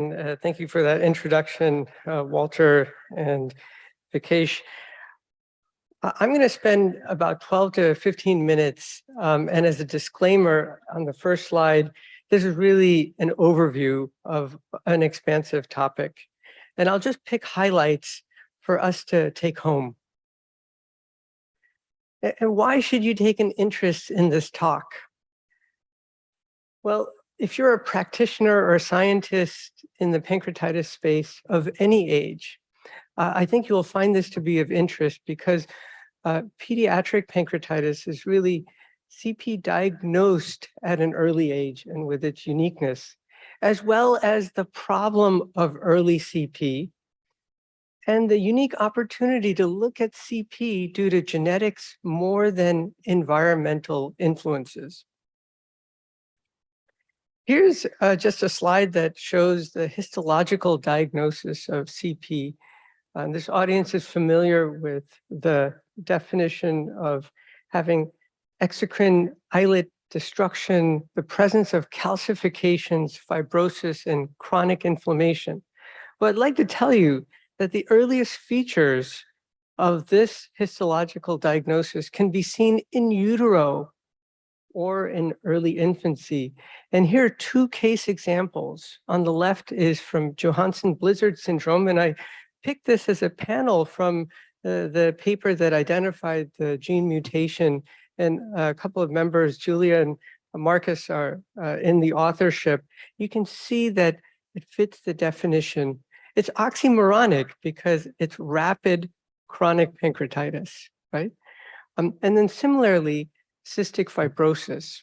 Thank you for that introduction, Walter and Vikesh. I'm going to spend about 12 to 15 minutes, and as a disclaimer on the first slide, this is really an overview of an expansive topic. And I'll just pick highlights for us to take home. And why should you take an interest in this talk? Well, if you're a practitioner or a scientist in the pancreatitis space of any age, I think you'll find this to be of interest because pediatric pancreatitis is really CP diagnosed at an early age and with its uniqueness, as well as the problem of early CP and the unique opportunity to look at CP due to genetics more than environmental influences. Here's just a slide that shows the histological diagnosis of CP. This audience is familiar with the definition of having exocrine islet destruction, the presence of calcifications, fibrosis, and chronic inflammation. Well, I'd like to tell you that the earliest features of this histological diagnosis can be seen in utero or in early infancy. And here are two case examples. On the left is from Johansen-Blizzard syndrome, and I picked this as a panel from the paper that identified the gene mutation, and a couple of members, Julia and Marcus, are in the authorship. You can see that it fits the definition. It's oxymoronic because it's rapid chronic pancreatitis, right? And then similarly, cystic fibrosis.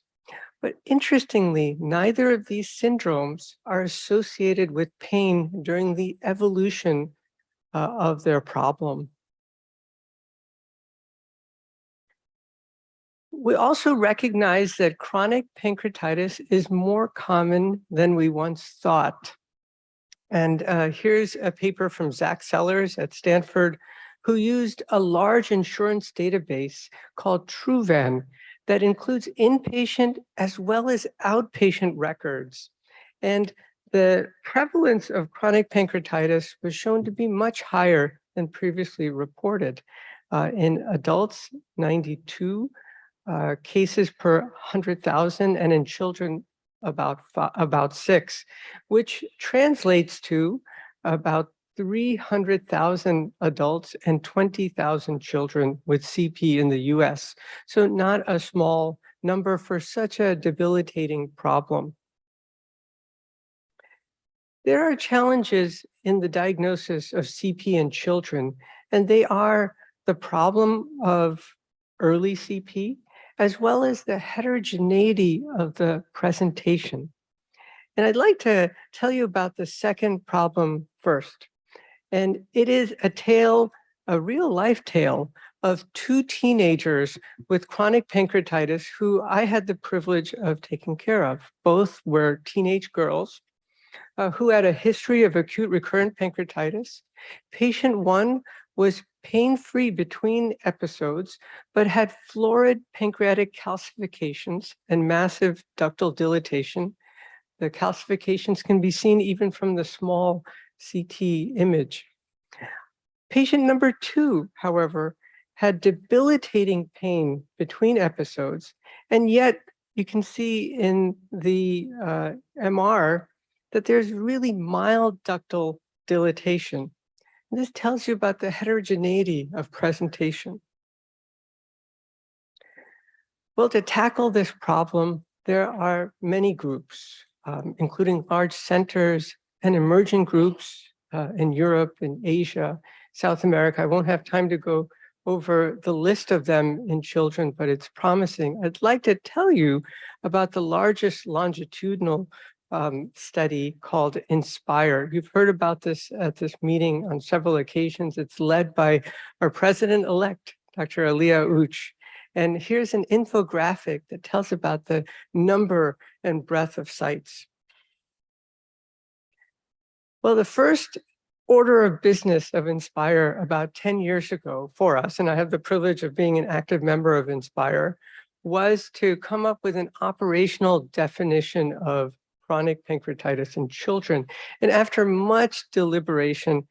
But interestingly, neither of these syndromes are associated with pain during the evolution of their problem. We also recognize that chronic pancreatitis is more common than we once thought. And here's a paper from Zach Sellers at Stanford, who used a large insurance database called TruVan that includes inpatient as well as outpatient records. And the prevalence of chronic pancreatitis was shown to be much higher than previously reported. In adults, 92 cases per 100,000, and in children, about 6, which translates to about 300,000 adults and 20,000 children with CP in the US. So not a small number for such a debilitating problem. There are challenges in the diagnosis of CP in children, and they are the problem of early CP, as well as the heterogeneity of the presentation. And I'd like to tell you about the second problem first. And it is a tale, a real life tale of two teenagers with chronic pancreatitis who I had the privilege of taking care of. Both were teenage girls who had a history of acute recurrent pancreatitis. Patient one was pain-free between episodes, but had florid pancreatic calcifications and massive ductal dilatation. The calcifications can be seen even from the small CT image. Patient number two, however, had debilitating pain between episodes, and yet you can see in the MR that there's really mild ductal dilatation. And this tells you about the heterogeneity of presentation. Well, to tackle this problem, there are many groups, including large centers and emerging groups in Europe, in Asia, South America. I won't have time to go over the list of them in children, but it's promising. I'd like to tell you about the largest longitudinal study called INSPIRE. You've heard about this at this meeting on several occasions. It's led by our president-elect, Dr. Alia Uch. And here's an infographic that tells about the number and breadth of sites. Well, the first order of business of INSPIRE about 10 years ago for us, and I have the privilege of being an active member of INSPIRE, was to come up with an operational definition of chronic pancreatitis in children. And after much deliberation,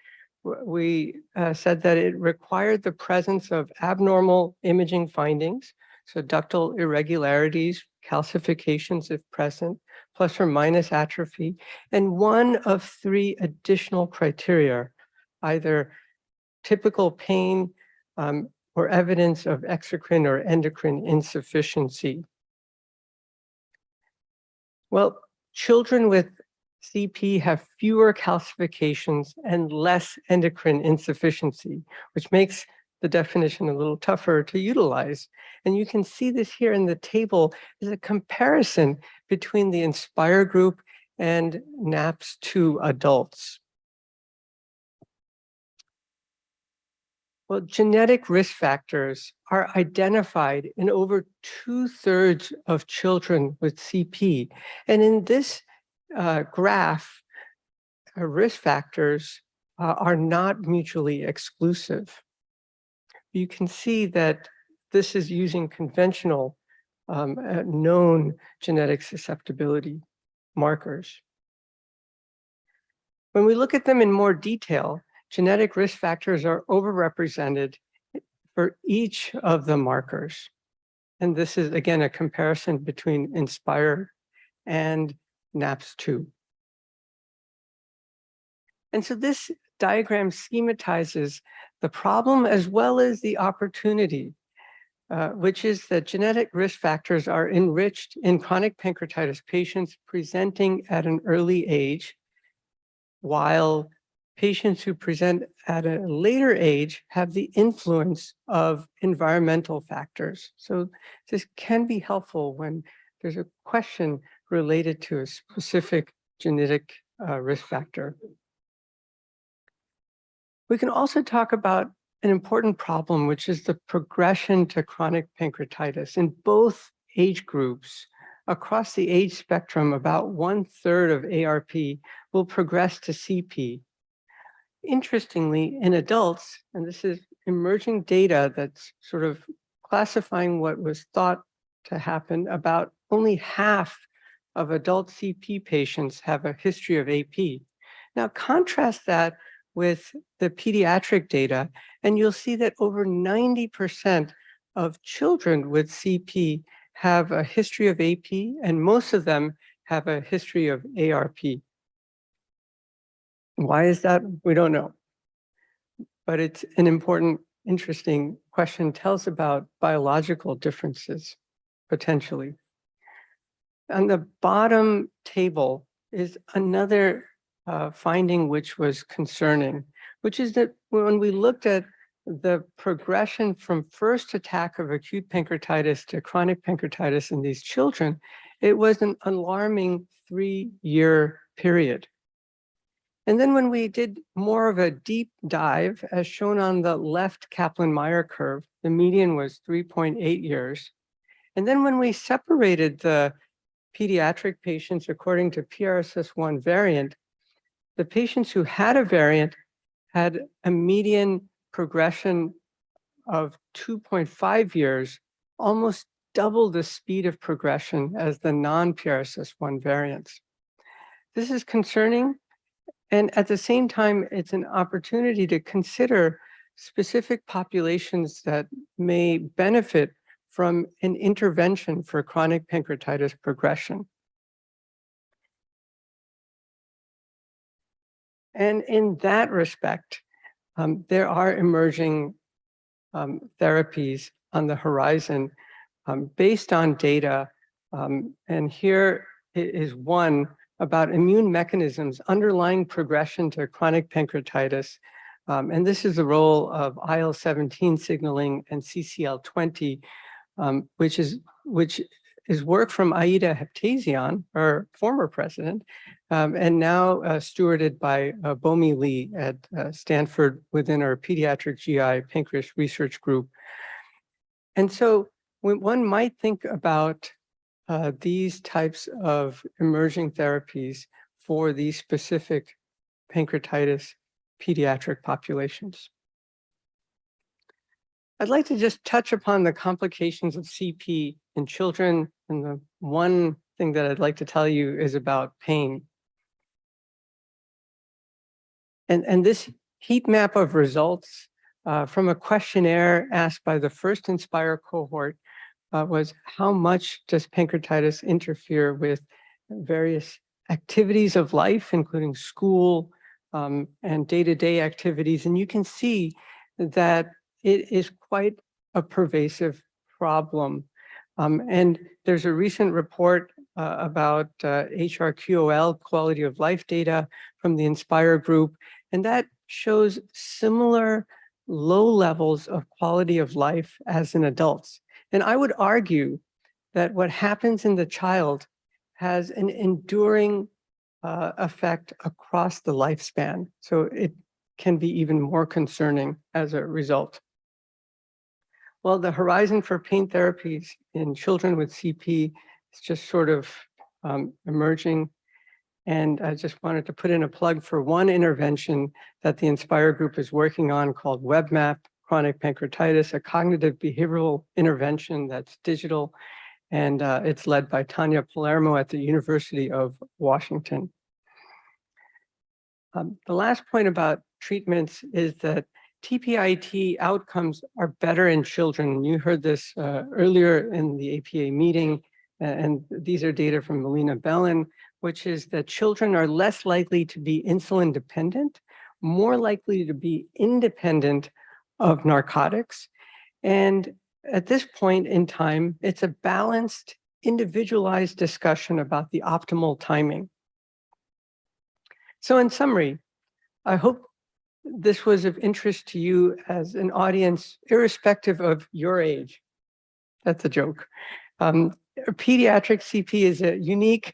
we said that it required the presence of abnormal imaging findings, so ductal irregularities, calcifications if present, plus or minus atrophy, and one of 3 additional criteria, either typical pain or evidence of exocrine or endocrine insufficiency. Well, children with CP have fewer calcifications and less endocrine insufficiency, which makes the definition a little tougher to utilize. And you can see this here in the table as a comparison between the INSPIRE group and NAPS2 adults. Well, genetic risk factors are identified in over 2/3 of children with CP. And in this graph, risk factors are not mutually exclusive. You can see that this is using conventional known genetic susceptibility markers. When we look at them in more detail, genetic risk factors are overrepresented for each of the markers. And this is, again, a comparison between INSPIRE and NAPS2. And so this diagram schematizes the problem as well as the opportunity, which is that genetic risk factors are enriched in chronic pancreatitis patients presenting at an early age, while patients who present at a later age have the influence of environmental factors. So this can be helpful when there's a question related to a specific genetic risk factor. We can also talk about an important problem, which is the progression to chronic pancreatitis. In both age groups, across the age spectrum, about 1/3 of ARP will progress to CP. Interestingly, in adults, and this is emerging data that's sort of classifying what was thought to happen, about only half of adult CP patients have a history of AP. Now, contrast that with the pediatric data, and you'll see that over 90% of children with CP have a history of AP, and most of them have a history of ARP. Why is that? We don't know. But it's an important, interesting question, tells about biological differences, potentially. On the bottom table is another finding which was concerning, which is that when we looked at the progression from first attack of acute pancreatitis to chronic pancreatitis in these children, it was an alarming 3-year period. And then when we did more of a deep dive, as shown on the left Kaplan-Meier curve, the median was 3.8 years. And then when we separated the pediatric patients according to PRSS1 variant, the patients who had a variant had a median progression of 2.5 years, almost double the speed of progression as the non-PRSS1 variants. This is concerning, and at the same time, it's an opportunity to consider specific populations that may benefit from an intervention for chronic pancreatitis progression. And in that respect, there are emerging therapies on the horizon based on data. And here is one about immune mechanisms underlying progression to chronic pancreatitis. And this is the role of IL-17 signaling and CCL20, which is work from Aida Heptazian, our former president, and now stewarded by Bomi Lee at Stanford within our pediatric GI pancreas research group. And so one might think about these types of emerging therapies for these specific pancreatitis pediatric populations. I'd like to just touch upon the complications of CP in children and the one thing that I'd like to tell you is about pain. And this heat map of results from a questionnaire asked by the first INSPIRE cohort was how much does pancreatitis interfere with various activities of life, including school and day-to-day activities. And you can see that it is quite a pervasive problem. And there's a recent report about HRQOL, quality of life data from the INSPIRE group, and that shows similar low levels of quality of life as in adults. And I would argue that what happens in the child has an enduring effect across the lifespan. So it can be even more concerning as a result. Well, the horizon for pain therapies in children with CP is just sort of emerging. And I just wanted to put in a plug for one intervention that the INSPIRE group is working on called WebMap Chronic Pancreatitis, a cognitive behavioral intervention that's digital. And it's led by Tanya Palermo at the University of Washington. The last point about treatments is that TPIT outcomes are better in children. You heard this earlier in the APA meeting, and these are data from Melina Bellin, which is that children are less likely to be insulin dependent, more likely to be independent of narcotics. And at this point in time, it's a balanced, individualized discussion about the optimal timing. So in summary, I hope this was of interest to you as an audience, irrespective of your age. That's a joke. Pediatric CP is a unique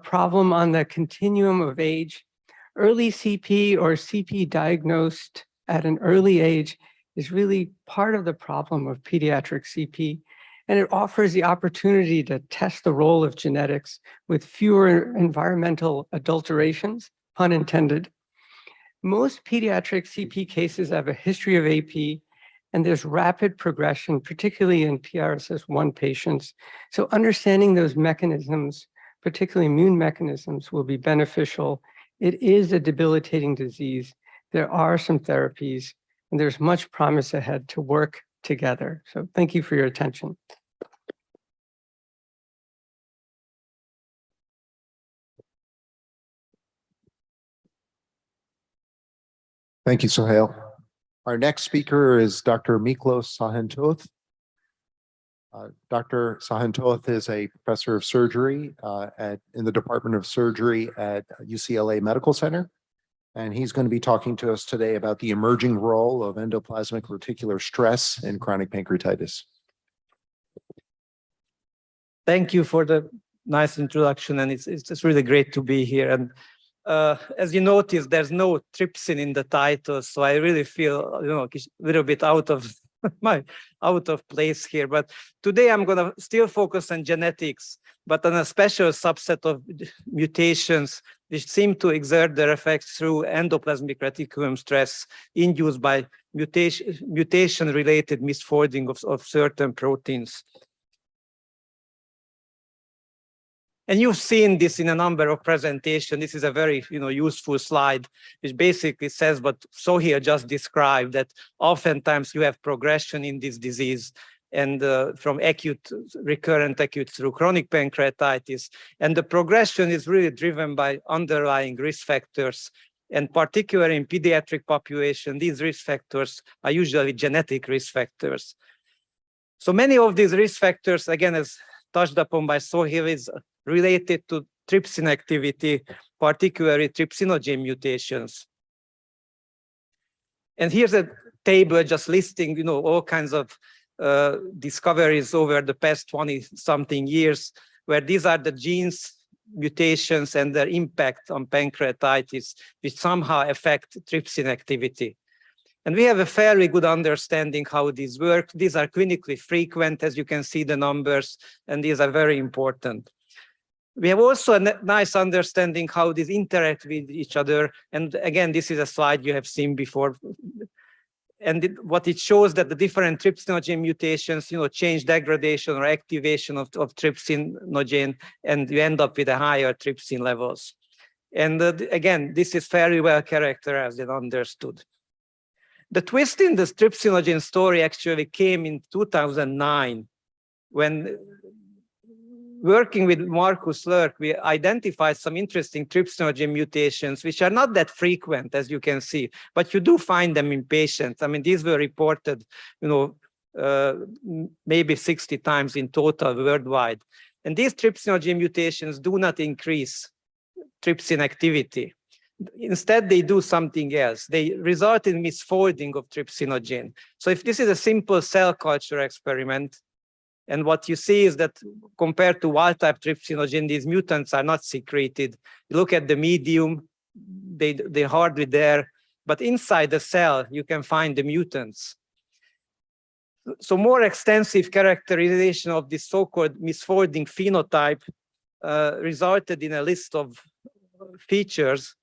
problem on the continuum of age. Early CP or CP diagnosed at an early age is really part of the problem of pediatric CP. And it offers the opportunity to test the role of genetics with fewer environmental adulterations, pun intended. Most pediatric CP cases have a history of AP, and there's rapid progression, particularly in PRSS1 patients. So understanding those mechanisms, particularly immune mechanisms, will be beneficial. It is a debilitating disease. There are some therapies, and there's much promise ahead to work together. So thank you for your attention. Thank you, Sohail. Our next speaker is Dr. Miklos Sahentoth. Dr. Sahentoth is a professor of surgery in the Department of Surgery at UCLA Medical Center. And he's going to be talking to us today about the emerging role of endoplasmic reticular stress in chronic pancreatitis. Thank you for the nice introduction, and it's really great to be here. And as you notice, there's no trypsin in the title, so I really feel a little bit out of place here. But today I'm going to still focus on genetics, but on a special subset of mutations which seem to exert their effects through endoplasmic reticulum stress induced by mutation-related misfolding of certain proteins. And you've seen this in a number of presentations. This is a very useful slide, which basically says what Sohail just described, that oftentimes you have progression in this disease, and from recurrent acute through chronic pancreatitis. And the progression is really driven by underlying risk factors. And particularly in pediatric population, these risk factors are usually genetic risk factors. So many of these risk factors, again, as touched upon by Sohail, is related to trypsin activity, particularly trypsinogen mutations. And here's a table just listing, all kinds of discoveries over the past 20-something years, where these are the genes, mutations, and their impact on pancreatitis, which somehow affect trypsin activity. And we have a fairly good understanding how these work. These are clinically frequent, as you can see the numbers, and these are very important. We have also a nice understanding how these interact with each other. And again, this is a slide you have seen before. And what it shows that the different trypsinogen mutations, change degradation or activation of trypsinogen, and you end up with a higher trypsin levels. And again, this is very well characterized and understood. The twist in the trypsinogen story actually came in 2009, when working with Markus Lurk, we identified some interesting trypsinogen mutations, which are not that frequent, as you can see, but you do find them in patients. I mean, these were reported, maybe 60 times in total worldwide. And these trypsinogen mutations do not increase trypsin activity. Instead, they do something else. They result in misfolding of trypsinogen. So if this is a simple cell culture experiment, and what you see is that compared to wild-type trypsinogen, these mutants are not secreted. You look at the medium, they're hardly there, but inside the cell, you can find the mutants. So more extensive characterization of this so-called misfolding phenotype resulted in a list of features.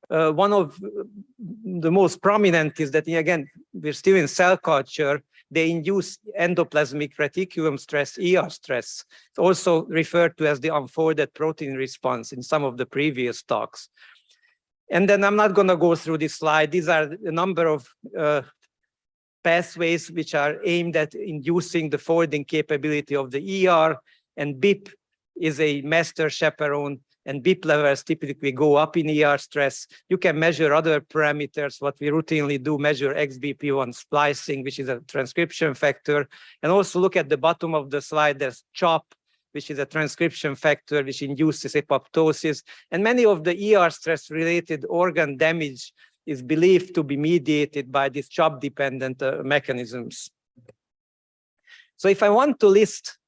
One of the most prominent is that, again, we're still in cell culture. They induce endoplasmic reticulum stress, ER stress. It's also referred to as the unfolded protein response in some of the previous talks. And then I'm not going to go through this slide. These are a number of pathways which are aimed at inducing the folding capability of the ER, and BIP is a master chaperone, and BIP levels typically go up in ER stress. You can measure other parameters. What we routinely do, measure XBP1 splicing, which is a transcription factor, and also look at the bottom of the slide. There's CHOP, which is a transcription factor which induces apoptosis. And many of the ER stress-related organ damage is believed to be mediated by these CHOP-dependent mechanisms. So if I want to list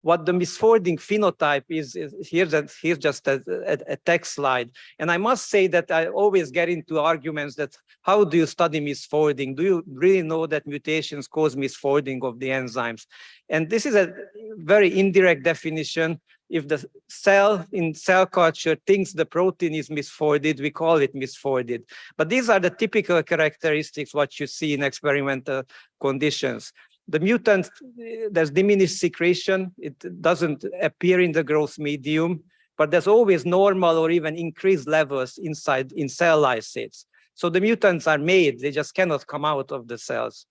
what the misfolding phenotype is here's just a text slide. And I must say that I always get into arguments that how do you study misfolding? Do you really know that mutations cause misfolding of the enzymes? And this is a very indirect definition. If the cell in cell culture thinks the protein is misfolded, we call it misfolded. But these are the typical characteristics what you see in experimental conditions. The mutant, there's diminished secretion. It doesn't appear in the growth medium, but there's always normal or even increased levels inside in cell lysates. So the mutants are made, they just cannot come out of the cells.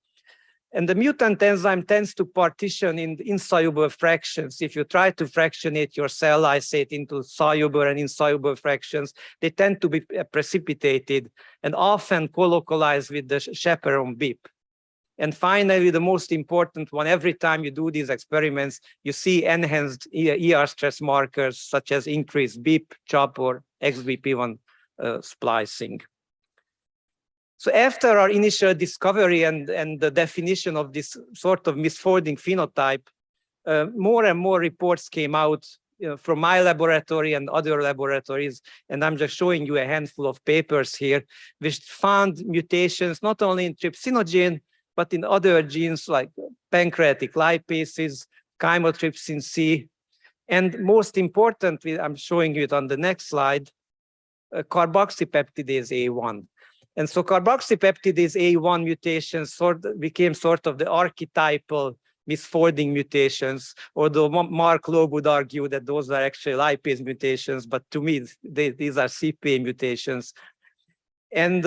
And the mutant enzyme tends to partition in insoluble fractions. If you try to fractionate your cell lysate into soluble and insoluble fractions, they tend to be precipitated and often colocalized with the chaperone BIP. And finally, the most important one, every time you do these experiments, you see enhanced ER stress markers such as increased BIP, CHOP, or XBP1 splicing. So after our initial discovery and the definition of this sort of misfolding phenotype, more and more reports came out from my laboratory and other laboratories, and I'm just showing you a handful of papers here, which found mutations not only in trypsinogen, but in other genes like pancreatic lipases, chymotrypsin C, and most importantly, I'm showing you it on the next slide, carboxypeptidase A1. And so carboxypeptidase A1 mutations became sort of the archetypal misfolding mutations, although Mark Loeb would argue that those are actually lipase mutations, but to me, these are CPA mutations. And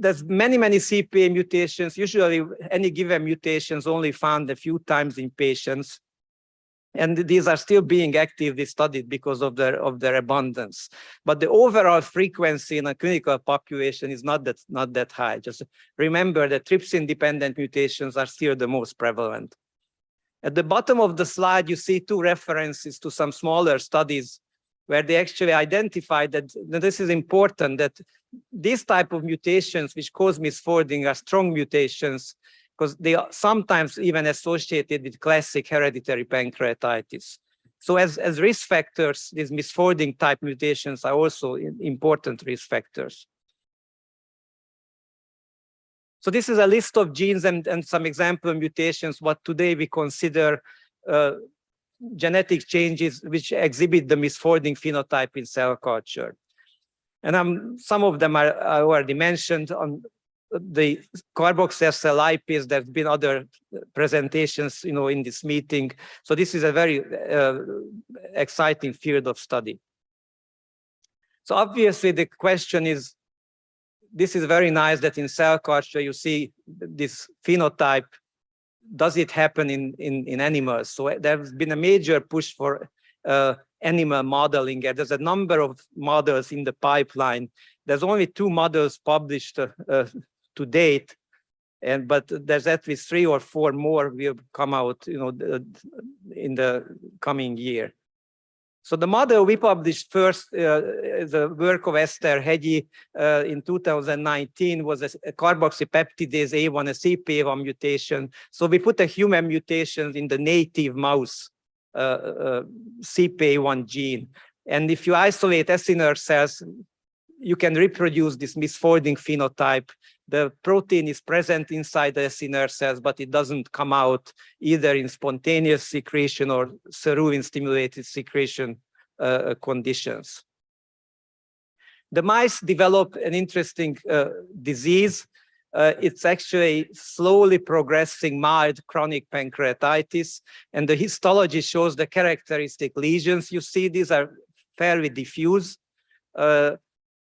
there's many CPA mutations. Usually, any given mutations only found a few times in patients. And these are still being actively studied because of their abundance. But the overall frequency in a clinical population is not that high. Just remember that trypsin-dependent mutations are still the most prevalent. At the bottom of the slide, you see two references to some smaller studies where they actually identified that this is important, that these type of mutations which cause misfolding are strong mutations because they are sometimes even associated with classic hereditary pancreatitis. So as risk factors, these misfolding type mutations are also important risk factors. So this is a list of genes and some example mutations, what today we consider genetic changes which exhibit the misfolding phenotype in cell culture. And some of them are already mentioned on the carboxyl lipase. There's been other presentations, in this meeting. So this is a very exciting field of study. So obviously the question is, this is very nice that in cell culture you see this phenotype. Does it happen in animals? So there's been a major push for animal modeling. There's a number of models in the pipeline. There's only 2 models published to date, but there's at least 3 or 4 more will come out, in the coming year. So the model we published first, the work of Esther Hegyi in 2019, was a carboxypeptidase A1, a CPA1 mutation. So we put a human mutation in the native mouse CPA1 gene. And if you isolate S inert cells, you can reproduce this misfolding phenotype. The protein is present inside the S inert cells, but it doesn't come out either in spontaneous secretion or cerulean stimulated secretion conditions. The mice develop an interesting disease. It's actually slowly progressing mild chronic pancreatitis, and the histology shows the characteristic lesions. You see, these are fairly diffuse.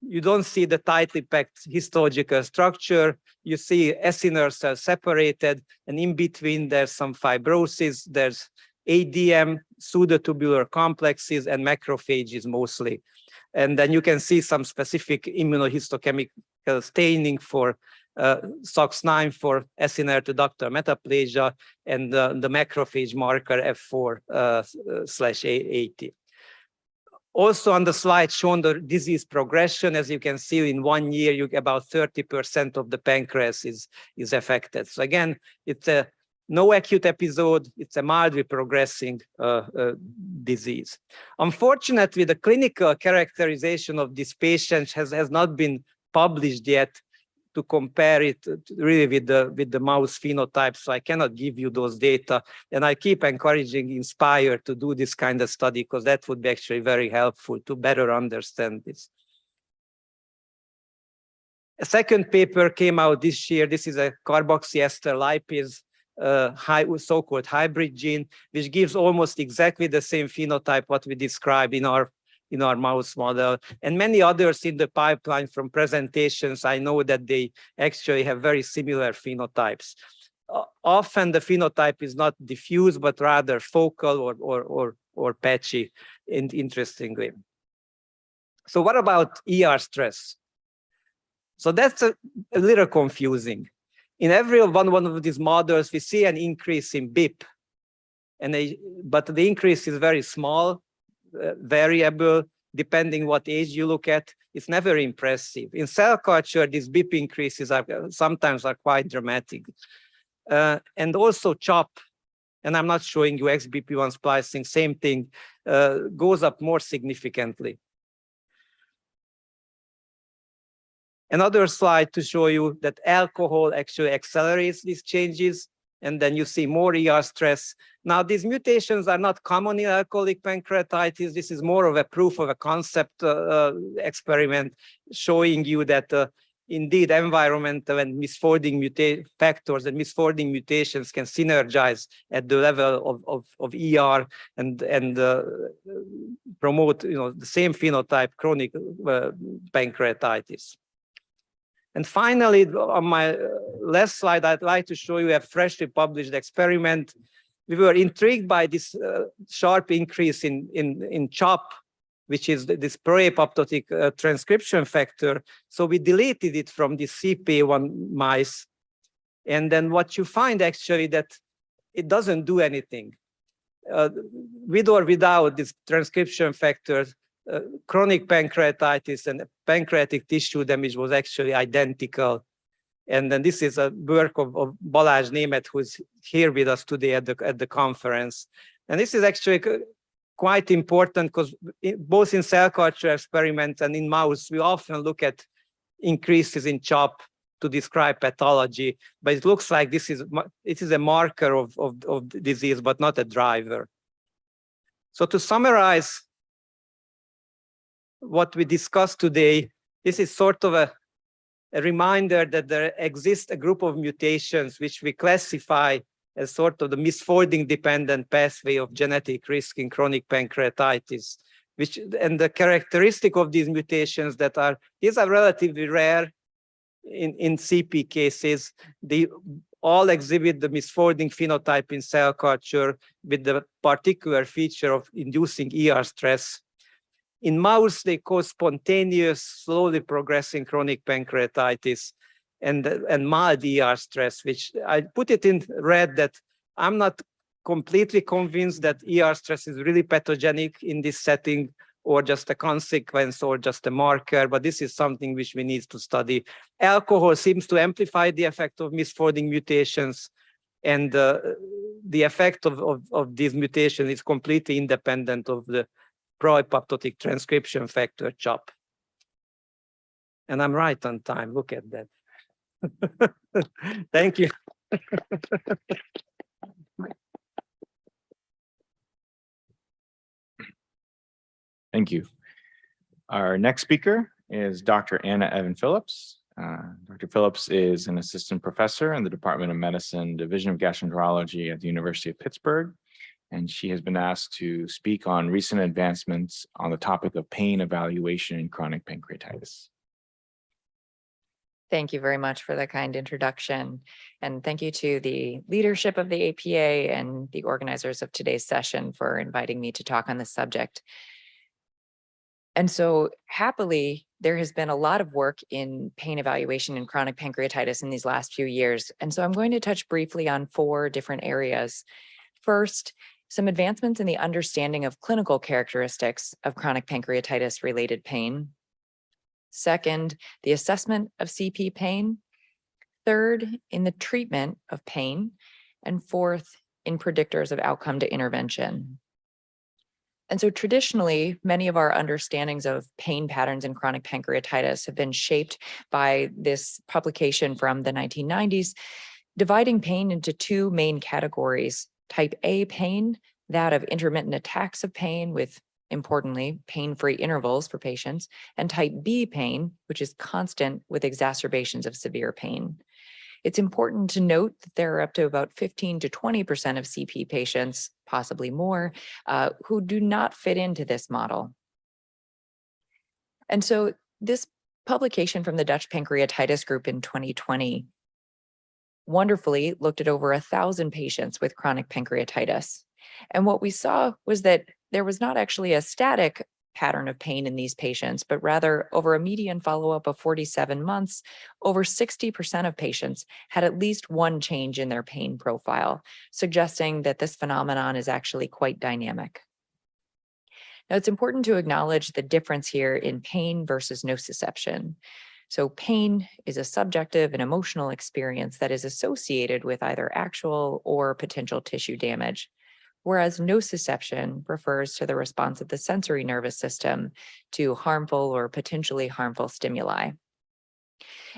You don't see the tightly packed histological structure. You see S inert cells separated, and in between there's some fibrosis. There's ADM, pseudotubular complexes, and macrophages mostly. And then you can see some specific immunohistochemical staining for SOX9 for S inert ductal metaplasia, and the macrophage marker F4/80. Also on the slide shown the disease progression. As you can see, in 1 year, about 30% of the pancreas is affected. So again, it's no acute episode. It's a mildly progressing disease. Unfortunately, the clinical characterization of this patient has not been published yet to compare it really with the mouse phenotype. So I cannot give you those data. And I keep encouraging Inspire to do this kind of study, because that would be actually very helpful to better understand this. A second paper came out this year. This is a carboxyester lipase so-called hybrid gene, which gives almost exactly the same phenotype what we described in our mouse model, and many others in the pipeline from presentations. I know that they actually have very similar phenotypes. Often the phenotype is not diffuse, but rather focal or patchy, interestingly. So what about ER stress? So that's a little confusing. In every one of these models, we see an increase in BIP, but the increase is very small, variable, depending what age you look at. It's never impressive. In cell culture, these BIP increases sometimes are quite dramatic. And also CHOP, and I'm not showing you XBP1 splicing, same thing, goes up more significantly. Another slide to show you that alcohol actually accelerates these changes, and then you see more ER stress. Now, these mutations are not common in alcoholic pancreatitis. This is more of a proof of a concept experiment showing you that indeed environmental and misfolding factors and misfolding mutations can synergize at the level of ER and promote the same phenotype, chronic pancreatitis. And finally, on my last slide, I'd like to show you a freshly published experiment. We were intrigued by this sharp increase in CHOP, which is this pro-apoptotic transcription factor. So we deleted it from the CPA1 mice. And then what you find actually that it doesn't do anything. With or without this transcription factor, chronic pancreatitis and pancreatic tissue damage was actually identical. And then this is a work of Balázs Németh, who's here with us today at the conference. And this is actually quite important because both in cell culture experiments and in mouse, we often look at increases in CHOP to describe pathology, but it looks like it is a marker of disease, but not a driver. So to summarize what we discussed today, This is sort of a reminder that there exists a group of mutations which we classify as sort of the misfolding dependent pathway of genetic risk in chronic pancreatitis, and the characteristic of these mutations these are relatively rare in CP cases. They all exhibit the misfolding phenotype in cell culture with the particular feature of inducing ER stress. In mouse, they cause spontaneous, slowly progressing chronic pancreatitis and mild ER stress, which I put it in red that I'm not completely convinced that ER stress is really pathogenic in this setting or just a consequence or just a marker, but this is something which we need to study. Alcohol seems to amplify the effect of misfolding mutations, and the effect of these mutations is completely independent of the pro-apoptotic transcription factor CHOP. And I'm right on time. Look at that. Thank you. Thank you. Our next speaker is Dr. Anna Evan Phillips. Dr. Phillips is an assistant professor in the Department of Medicine, Division of Gastroenterology at the University of Pittsburgh. And she has been asked to speak on recent advancements on the topic of pain evaluation in chronic pancreatitis. Thank you very much for the kind introduction. And thank you to the leadership of the APA and the organizers of today's session for inviting me to talk on this subject. And so happily, there has been a lot of work in pain evaluation in chronic pancreatitis in these last few years. And so I'm going to touch briefly on 4 different areas. First, some advancements in the understanding of clinical characteristics of chronic pancreatitis related pain. Second, the assessment of CP pain. Third, in the treatment of pain. And fourth, in predictors of outcome to intervention. And so traditionally, many of our understandings of pain patterns in chronic pancreatitis have been shaped by this publication from the 1990s, dividing pain into 2 main categories: type A pain, that of intermittent attacks of pain with, importantly, pain-free intervals for patients, and type B pain, which is constant with exacerbations of severe pain. It's important to note that there are up to about 15 to 20% of CP patients, possibly more, who do not fit into this model. And so this publication from the Dutch Pancreatitis Group in 2020 wonderfully looked at over 1,000 patients with chronic pancreatitis. And what we saw was that there was not actually a static pattern of pain in these patients, but rather over a median follow-up of 47 months, over 60% of patients had at least one change in their pain profile, suggesting that this phenomenon is actually quite dynamic. Now, it's important to acknowledge the difference here in pain versus nociception. So pain is a subjective and emotional experience that is associated with either actual or potential tissue damage, whereas nociception refers to the response of the sensory nervous system to harmful or potentially harmful stimuli.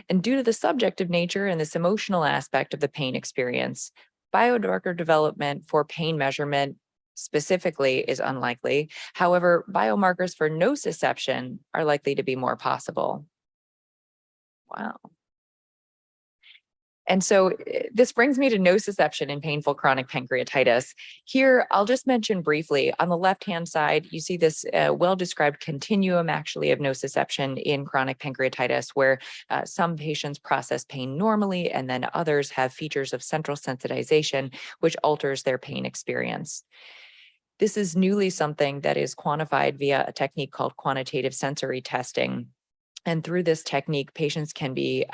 And due to the subjective nature and this emotional aspect of the pain experience, biomarker development for pain measurement specifically is unlikely. However, biomarkers for nociception are likely to be more possible. Wow. And so this brings me to nociception in painful chronic pancreatitis. Here, I'll just mention briefly, on the left-hand side, you see this well-described continuum actually of nociception in chronic pancreatitis, where some patients process pain normally, and then others have features of central sensitization, which alters their pain experience. This is newly something that is quantified via a technique called quantitative sensory testing. And through this technique, patients can be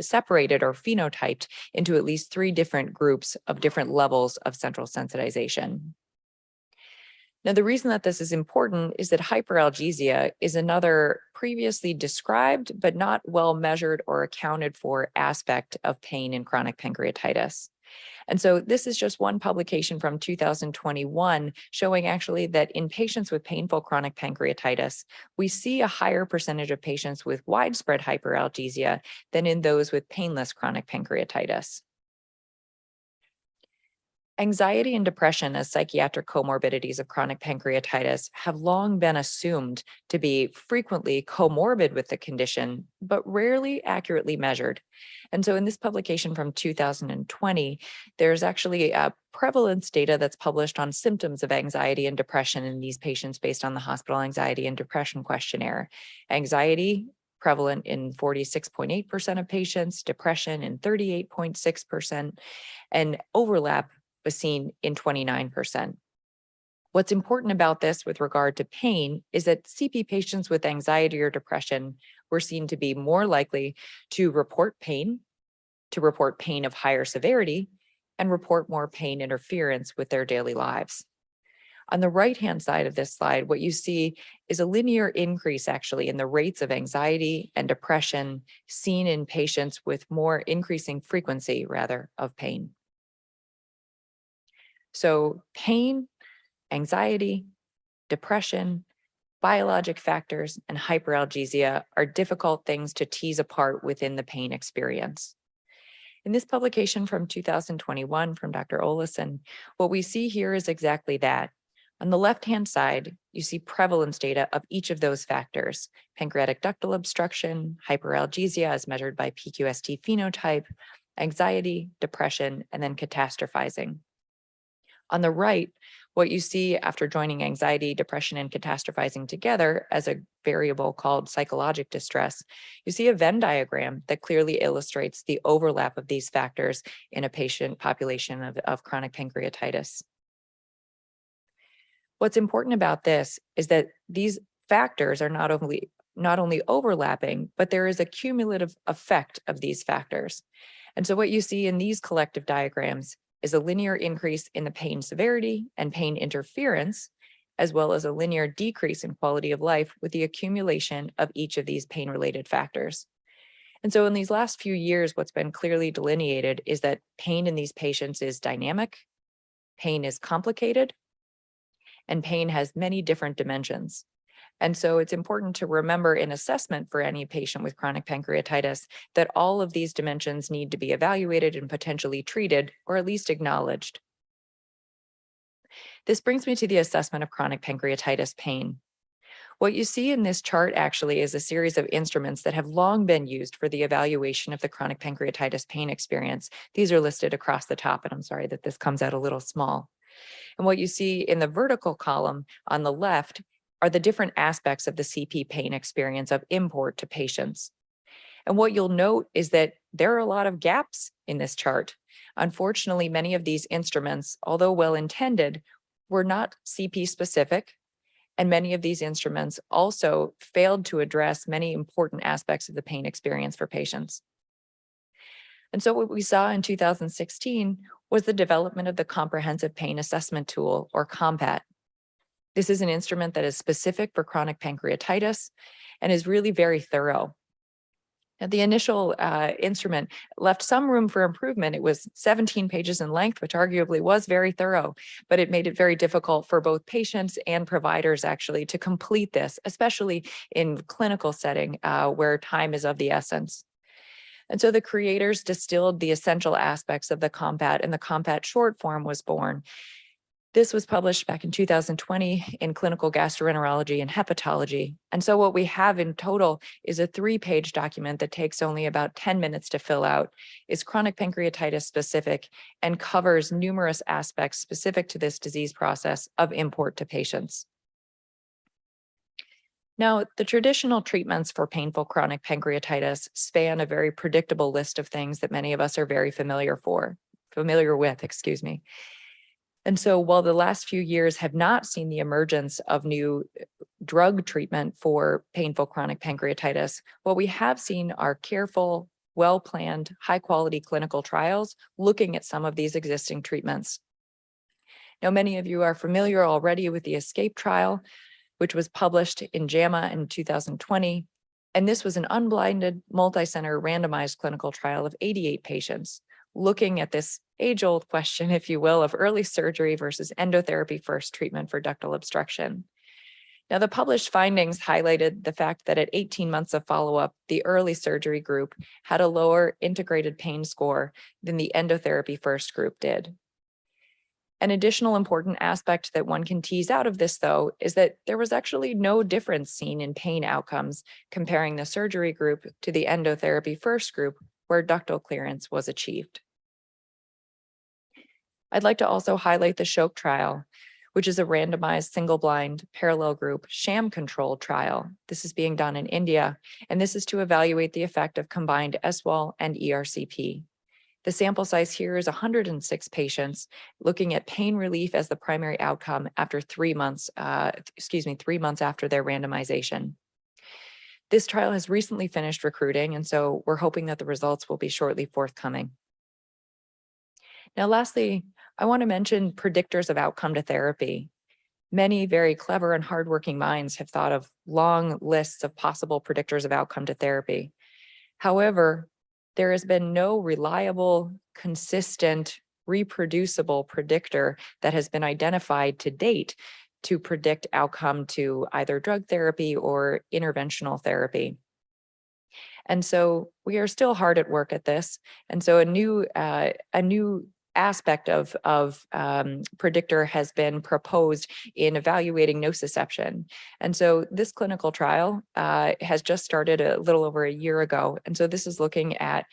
separated or phenotyped into at least 3 different groups of different levels of central sensitization. Now, the reason that this is important is that hyperalgesia is another previously described but not well measured or accounted for aspect of pain in chronic pancreatitis. And so this is just one publication from 2021 showing actually that in patients with painful chronic pancreatitis, we see a higher percentage of patients with widespread hyperalgesia than in those with painless chronic pancreatitis. Anxiety and depression as psychiatric comorbidities of chronic pancreatitis have long been assumed to be frequently comorbid with the condition, but rarely accurately measured. And so in this publication from 2020, there's actually prevalence data that's published on symptoms of anxiety and depression in these patients based on the Hospital Anxiety and Depression Questionnaire. Anxiety prevalent in 46.8% of patients, depression in 38.6%, and overlap was seen in 29%. What's important about this with regard to pain is that CP patients with anxiety or depression were seen to be more likely to report pain of higher severity, and report more pain interference with their daily lives. On the right-hand side of this slide, what you see is a linear increase actually in the rates of anxiety and depression seen in patients with more increasing frequency rather of pain. So pain, anxiety, depression, biologic factors, and hyperalgesia are difficult things to tease apart within the pain experience. In this publication from 2021 from Dr. Olesen, what we see here is exactly that. On the left-hand side, you see prevalence data of each of those factors: pancreatic ductal obstruction, hyperalgesia as measured by PQST phenotype, anxiety, depression, and then catastrophizing. On the right, what you see after joining anxiety, depression, and catastrophizing together as a variable called psychologic distress, you see a Venn diagram that clearly illustrates the overlap of these factors in a patient population of chronic pancreatitis. What's important about this is that these factors are not only overlapping, but there is a cumulative effect of these factors. And so what you see in these collective diagrams is a linear increase in the pain severity and pain interference, as well as a linear decrease in quality of life with the accumulation of each of these pain-related factors. And so in these last few years, what's been clearly delineated is that pain in these patients is dynamic, pain is complicated, and pain has many different dimensions. And so it's important to remember in assessment for any patient with chronic pancreatitis that all of these dimensions need to be evaluated and potentially treated, or at least acknowledged. This brings me to the assessment of chronic pancreatitis pain. What you see in this chart actually is a series of instruments that have long been used for the evaluation of the chronic pancreatitis pain experience. These are listed across the top, and I'm sorry that this comes out a little small. And what you see in the vertical column on the left are the different aspects of the CP pain experience of import to patients. And what you'll note is that there are a lot of gaps in this chart. Unfortunately, many of these instruments, although well-intended, were not CP specific, and many of these instruments also failed to address many important aspects of the pain experience for patients. And so what we saw in 2016 was the development of the Comprehensive Pain Assessment Tool, or COMPAT. This is an instrument that is specific for chronic pancreatitis and is really very thorough. Now, the initial instrument left some room for improvement. It was 17 pages in length, which arguably was very thorough, but it made it very difficult for both patients and providers actually to complete this, especially in clinical setting where time is of the essence. And so the creators distilled the essential aspects of the COMPAT, and the COMPAT short form was born. This was published back in 2020 in Clinical Gastroenterology and Hepatology. And so what we have in total is a 3-page document that takes only about 10 minutes to fill out, is chronic pancreatitis specific, and covers numerous aspects specific to this disease process of import to patients. Now, the traditional treatments for painful chronic pancreatitis span a very predictable list of things that many of us are very familiar with. And so while the last few years have not seen the emergence of new drug treatment for painful chronic pancreatitis, what we have seen are careful, well-planned, high-quality clinical trials looking at some of these existing treatments. Now, many of you are familiar already with the ESCAPE trial, which was published in JAMA in 2020. And this was an unblinded, multi-center randomized clinical trial of 88 patients, looking at this age-old question, if you will, of early surgery versus endotherapy first treatment for ductal obstruction. Now, the published findings highlighted the fact that at 18 months of follow-up, the early surgery group had a lower integrated pain score than the endotherapy first group did. An additional important aspect that one can tease out of this, though, is that there was actually no difference seen in pain outcomes comparing the surgery group to the endotherapy first group, where ductal clearance was achieved. I'd like to also highlight the SHOKE trial, which is a randomized, single-blind, parallel group, sham-controlled trial. This is being done in India, and this is to evaluate the effect of combined SWAL and ERCP. The sample size here is 106 patients, looking at pain relief as the primary outcome after 3 months, 3 months after their randomization. This trial has recently finished recruiting, and so we're hoping that the results will be shortly forthcoming. Now, lastly, I want to mention predictors of outcome to therapy. Many very clever and hardworking minds have thought of long lists of possible predictors of outcome to therapy. However, there has been no reliable, consistent, reproducible predictor that has been identified to date to predict outcome to either drug therapy or interventional therapy. And so we are still hard at work at this. And so a new aspect of predictor has been proposed in evaluating nociception. And so this clinical trial has just started a little over a year ago. And so this is looking at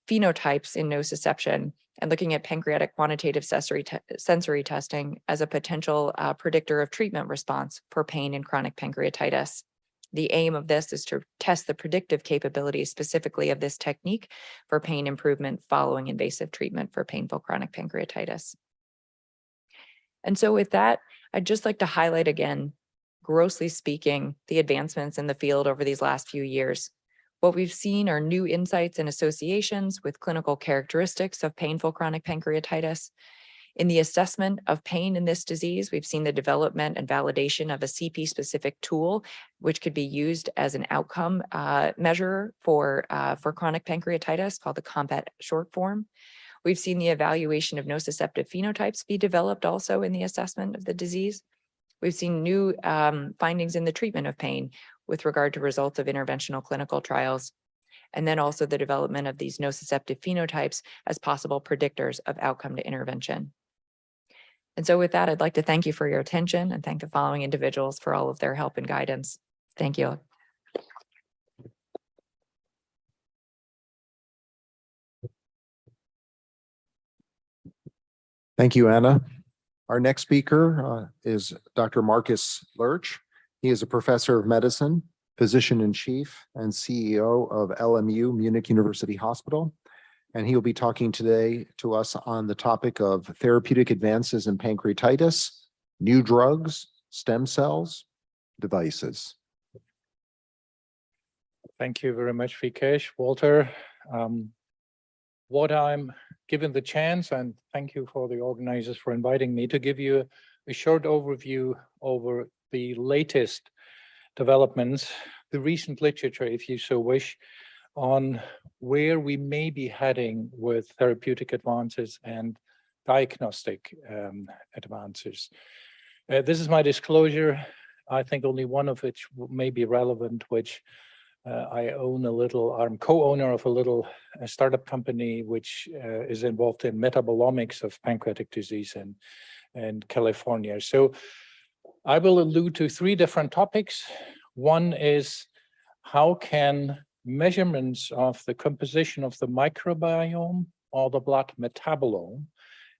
phenotypes in nociception and looking at pancreatic quantitative sensory testing as a potential predictor of treatment response for pain and chronic pancreatitis. The aim of this is to test the predictive capabilities specifically of this technique for pain improvement following invasive treatment for painful chronic pancreatitis. And so with that, I'd just like to highlight again, grossly speaking, the advancements in the field over these last few years. What we've seen are new insights and associations with clinical characteristics of painful chronic pancreatitis. In the assessment of pain in this disease, we've seen the development and validation of a CP-specific tool, which could be used as an outcome measure for chronic pancreatitis called the COMPAT short form. We've seen the evaluation of nociceptive phenotypes be developed also in the assessment of the disease. We've seen new findings in the treatment of pain with regard to results of interventional clinical trials, and then also the development of these nociceptive phenotypes as possible predictors of outcome to intervention. And so with that, I'd like to thank you for your attention and thank the following individuals for all of their help and guidance. Thank you. Thank you, Anna. Our next speaker is Dr. Marcus Lurch. He is a professor of medicine, physician-in-chief, and CEO of LMU Munich University Hospital. And he will be talking today to us on the topic of therapeutic advances in pancreatitis, new drugs, stem cells, devices. Thank you very much, Vikesh. Walter, what I'm given the chance, and thank you for the organizers for inviting me to give you a short overview over the latest developments, the recent literature, if you so wish, on where we may be heading with therapeutic advances and diagnostic advances. This is my disclosure. I think only one of which may be relevant, which I own a little, I'm co-owner of a little startup company which is involved in metabolomics of pancreatic disease in California. So I will allude to 3 different topics. One is how can measurements of the composition of the microbiome or the blood metabolome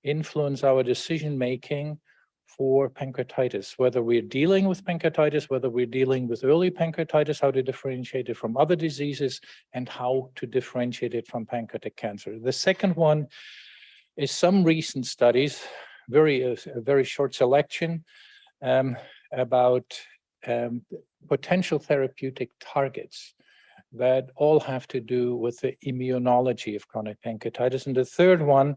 influence our decision-making for pancreatitis, whether we're dealing with pancreatitis, whether we're dealing with early pancreatitis, how to differentiate it from other diseases, and how to differentiate it from pancreatic cancer. The second one is some recent studies, a very short selection about potential therapeutic targets that all have to do with the immunology of chronic pancreatitis. And the third one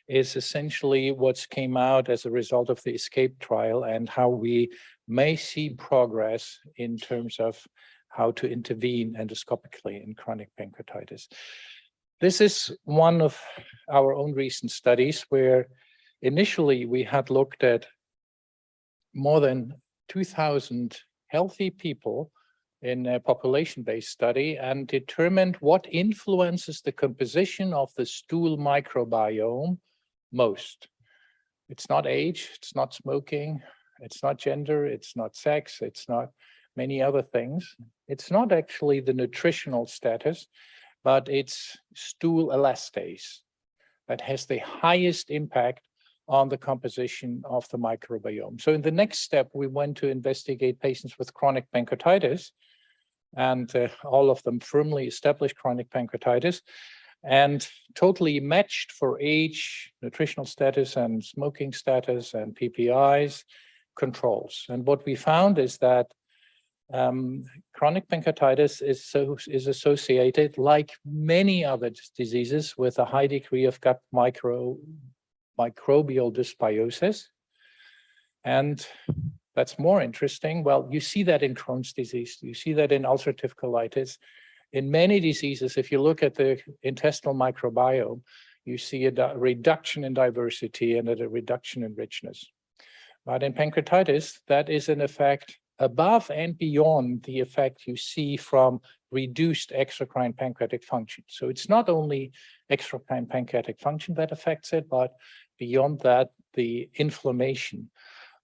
is essentially what's came out as a result of the ESCAPE trial and how we may see progress in terms of how to intervene endoscopically in chronic pancreatitis. This is one of our own recent studies where initially we had looked at more than 2,000 healthy people in a population-based study and determined what influences the composition of the stool microbiome most. It's not age, it's not smoking, it's not gender, it's not sex, it's not many other things. It's not actually the nutritional status, but it's stool elastase that has the highest impact on the composition of the microbiome. So in the next step, we went to investigate patients with chronic pancreatitis, and all of them firmly established chronic pancreatitis, and totally matched for age, nutritional status, and smoking status, and PPIs controls. And what we found is that chronic pancreatitis is associated, like many other diseases, with a high degree of gut microbial dysbiosis. And that's more interesting. Well, you see that in Crohn's disease, you see that in ulcerative colitis. In many diseases, if you look at the intestinal microbiome, you see a reduction in diversity and a reduction in richness. But in pancreatitis, that is an effect above and beyond the effect you see from reduced exocrine pancreatic function. So it's not only exocrine pancreatic function that affects it, but beyond that, the inflammation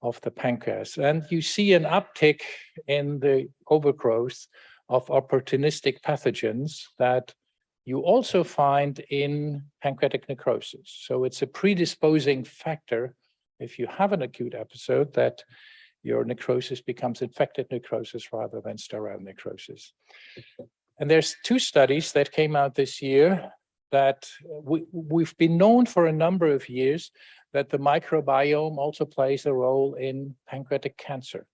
of the pancreas. And you see an uptick in the overgrowth of opportunistic pathogens that you also find in pancreatic necrosis. So it's a predisposing factor, if you have an acute episode, that your necrosis becomes infected necrosis rather than sterile necrosis. And there's two studies that came out this year that we've been known for a number of years that the microbiome also plays a role in pancreatic cancer.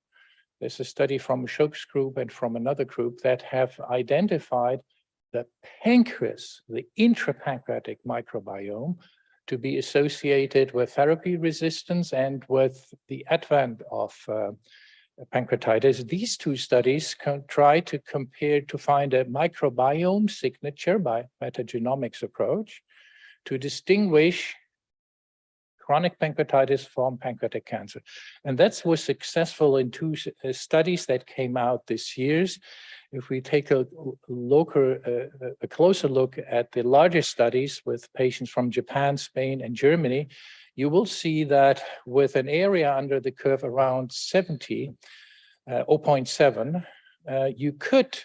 There's a study from Ashok's group and from another group that have identified the pancreas, the intrapancreatic microbiome, to be associated with therapy resistance and with the advent of pancreatitis. These two studies try to compare to find a microbiome signature by metagenomics approach to distinguish chronic pancreatitis from pancreatic cancer. And that was successful in two studies that came out this year. If we take a closer look at the larger studies with patients from Japan, Spain, and Germany, you will see that with an area under the curve around 70, 0.7, you could,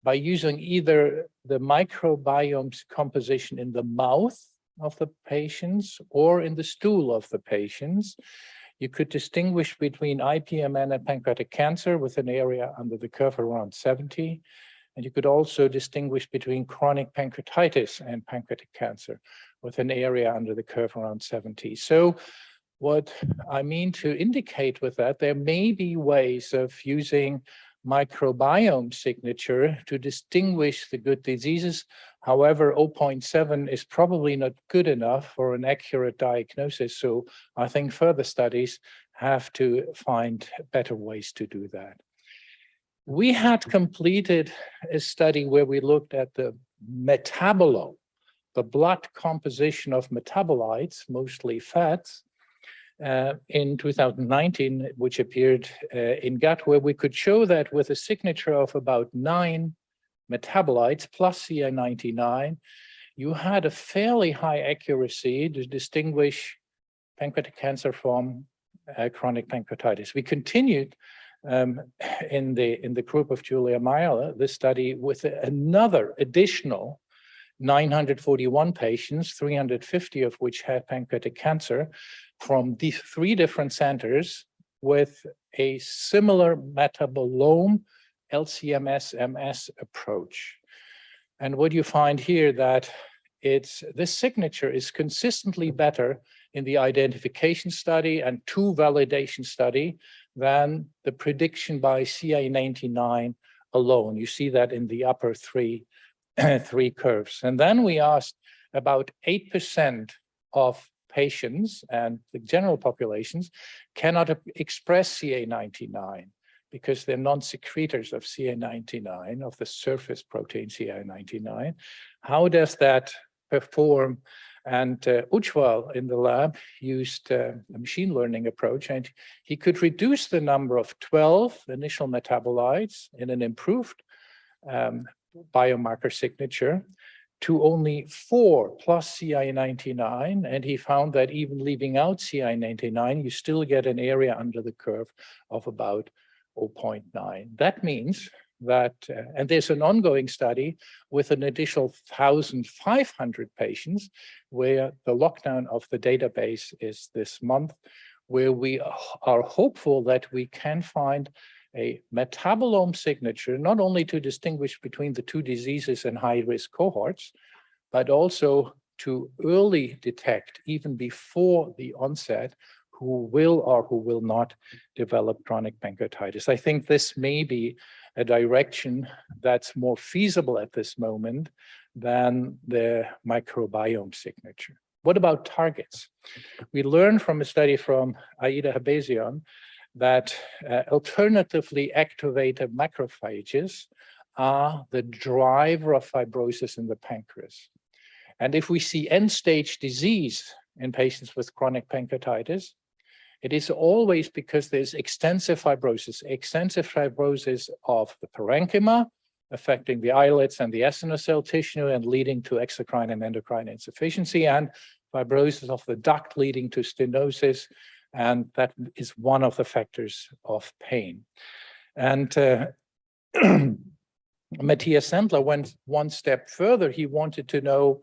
by using either the microbiome's composition in the mouth of the patients or in the stool of the patients, you could distinguish between IPMN and pancreatic cancer with an area under the curve around 70. And you could also distinguish between chronic pancreatitis and pancreatic cancer with an area under the curve around 70. So what I mean to indicate with that, there may be ways of using microbiome signature to distinguish the good diseases. However, 0.7 is probably not good enough for an accurate diagnosis. So I think further studies have to find better ways to do that. We had completed a study where we looked at the metabolome, the blood composition of metabolites, mostly fats, in 2019, which appeared in Gut, where we could show that with a signature of about 9 metabolites plus CA19, you had a fairly high accuracy to distinguish pancreatic cancer from chronic pancreatitis. We continued in the group of Julia Meyer, this study with another additional 941 patients, 350 of which had pancreatic cancer, from these 3 different centers with a similar metabolome LCMS-MS approach. And what you find here that this signature is consistently better in the identification study and 2 validation study than the prediction by CA19 alone. You see that in the upper 3 curves. And then we asked about 8% of patients, and the general populations cannot express CA19 because they're non-secretors of CA19, of the surface protein CA19. How does that perform? And Ujjwal in the lab used a machine learning approach, and he could reduce the number of 12 initial metabolites in an improved biomarker signature to only 4 plus CI99, and he found that even leaving out CI99, you still get an area under the curve of about 0.9. That means that, and there's an ongoing study with an additional 1,500 patients where the lockdown of the database is this month, where we are hopeful that we can find a metabolome signature, not only to distinguish between the two diseases in high-risk cohorts, but also to early detect, even before the onset, who will or who will not develop chronic pancreatitis. I think this may be a direction that's more feasible at this moment than the microbiome signature. What about targets? We learned from a study from Aida Habezian that alternatively activated macrophages are the driver of fibrosis in the pancreas. And if we see end-stage disease in patients with chronic pancreatitis, it is always because there's extensive fibrosis of the parenchyma, affecting the islets and the acidocyte tissue and leading to exocrine and endocrine insufficiency, and fibrosis of the duct leading to stenosis, and that is one of the factors of pain. And Matthias Sandler went one step further. He wanted to know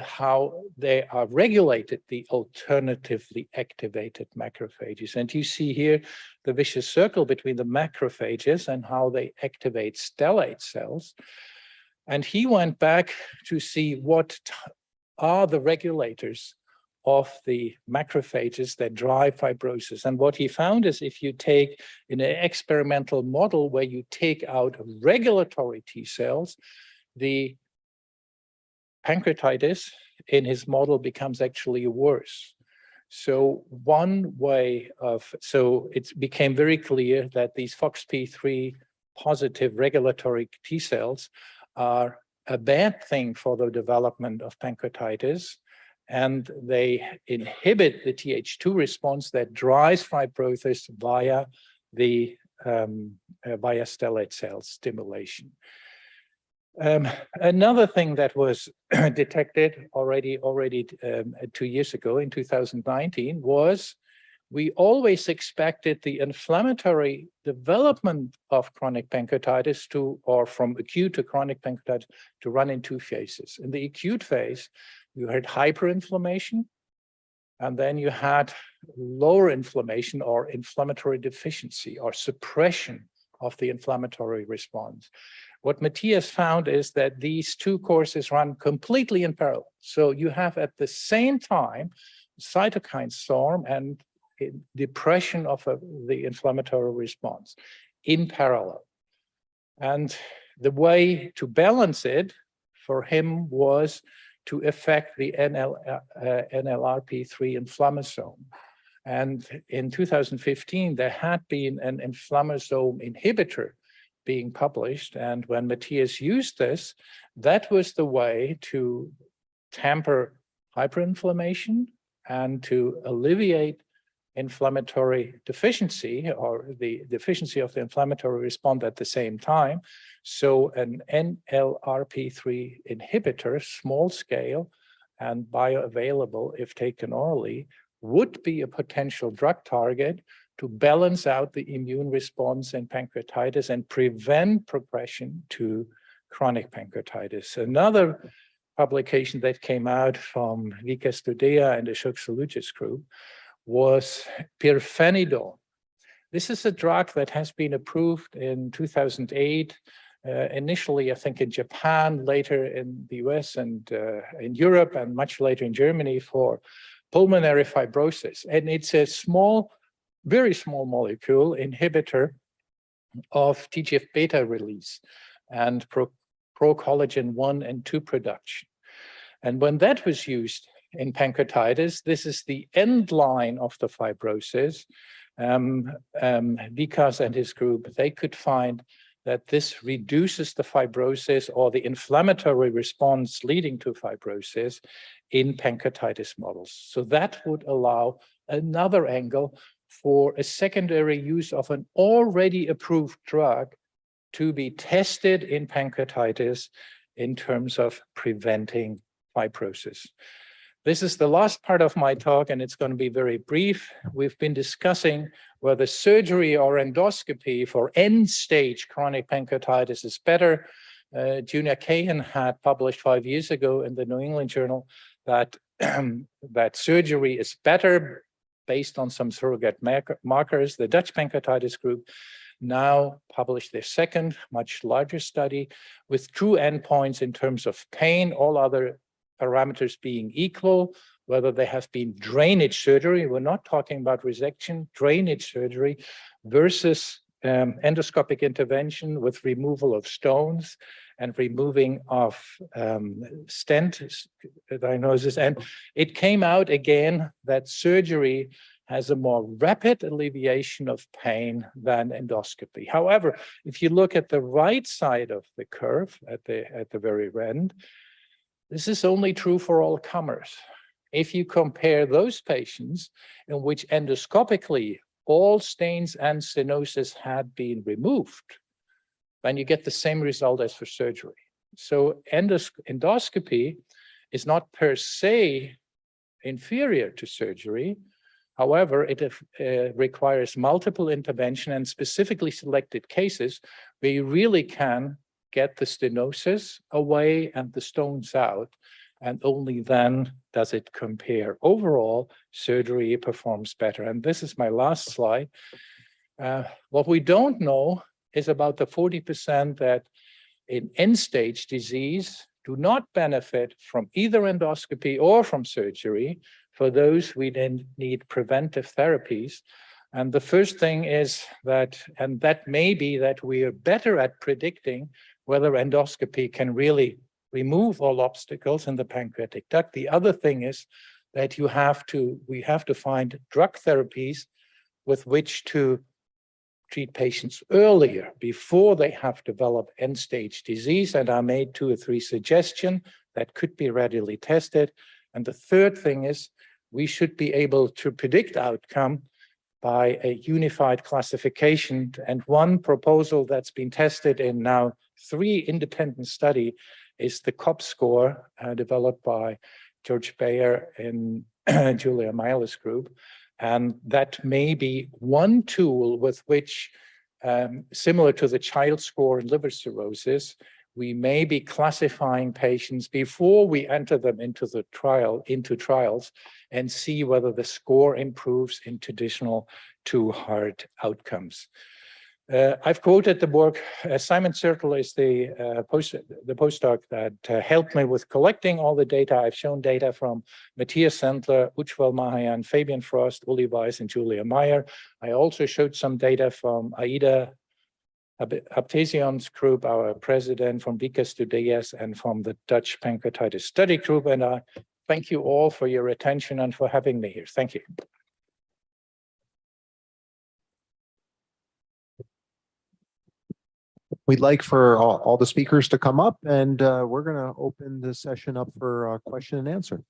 how they are regulated, the alternatively activated macrophages. And you see here the vicious circle between the macrophages and how they activate stellate cells. And he went back to see what are the regulators of the macrophages that drive fibrosis. And what he found is if you take in an experimental model where you take out regulatory T cells, the pancreatitis in his model becomes actually worse. So it became very clear that these FOXP3 positive regulatory T cells are a bad thing for the development of pancreatitis, and they inhibit the Th2 response that drives fibrosis via the via stellate cell stimulation. Another thing that was detected already 2 years ago in 2019 was we always expected the inflammatory development of chronic pancreatitis or from acute to chronic pancreatitis to run in two phases. In the acute phase, you had hyperinflammation, and then you had lower inflammation or inflammatory deficiency or suppression of the inflammatory response. What Matthias found is that these two courses run completely in parallel. So you have at the same time cytokine storm and depression of the inflammatory response in parallel. And the way to balance it for him was to affect the NLRP3 inflammasome. And in 2015, there had been an inflammasome inhibitor being published. And when Matthias used this, that was the way to tamper hyperinflammation and to alleviate inflammatory deficiency or the deficiency of the inflammatory response at the same time. So an NLRP3 inhibitor, small scale and bioavailable if taken orally, would be a potential drug target to balance out the immune response in pancreatitis and prevent progression to chronic pancreatitis. Another publication that came out from Vika Studea and the Ashok Saluja's group was pirfenidone. This is a drug that has been approved in 2008, initially, I think, in Japan, later in the US and in Europe, and much later in Germany for pulmonary fibrosis. And it's a small, very small molecule inhibitor of TGF-beta release and pro-collagen 1 and 2 production. And when that was used in pancreatitis, this is the end line of the fibrosis. Vikas and his group, they could find that this reduces the fibrosis or the inflammatory response leading to fibrosis in pancreatitis models. So that would allow another angle for a secondary use of an already approved drug to be tested in pancreatitis in terms of preventing fibrosis. This is the last part of my talk, and it's going to be very brief. We've been discussing whether surgery or endoscopy for end-stage chronic pancreatitis is better. Junior Cahan had published 5 years ago in the New England Journal that, that surgery is better based on some surrogate markers. The Dutch Pancreatitis Group now published their second, much larger study with true endpoints in terms of pain, all other parameters being equal, whether they have been drainage surgery, we're not talking about resection, drainage surgery versus endoscopic intervention with removal of stones and removing of stent diagnosis. And it came out again that surgery has a more rapid alleviation of pain than endoscopy. However, if you look at the right side of the curve at the very end, this is only true for all comers. If you compare those patients in which endoscopically all stains and stenosis had been removed, then you get the same result as for surgery. So endoscopy is not per se inferior to surgery. However, it requires multiple intervention and specifically selected cases where you really can get the stenosis away and the stones out, and only then does it compare. Overall, surgery performs better. And this is my last slide. What we don't know is about the 40% that in end-stage disease do not benefit from either endoscopy or from surgery. For those, we then need preventive therapies. And the first thing is that, and that may be that we are better at predicting whether endoscopy can really remove all obstacles in the pancreatic duct. The other thing is that we have to find drug therapies with which to treat patients earlier before they have developed end-stage disease. And I made 2 or 3 suggestions that could be readily tested. And the third thing is we should be able to predict outcome by a unified classification. And one proposal that's been tested in now 3 independent studies is the COP score developed by George Bayer and Julia Meiler's group. And that may be one tool with which, similar to the child score in liver cirrhosis, we may be classifying patients before we enter them into trials and see whether the score improves in traditional to hard outcomes. I've quoted the work. Simon Sertel is the postdoc that helped me with collecting all the data. I've shown data from Matthias Sendler, Ujjwal Mahayan, Fabian Frost, Uli Weiss, and Julia Meyer. I also showed some data from Aida Abtesion's group, our president, from Vika Studias, and from the Dutch Pancreatitis Study Group. And I thank you all for your attention and for having me here. Thank you. We'd like for all the speakers to come up, and we're going to open the session up for question and answer.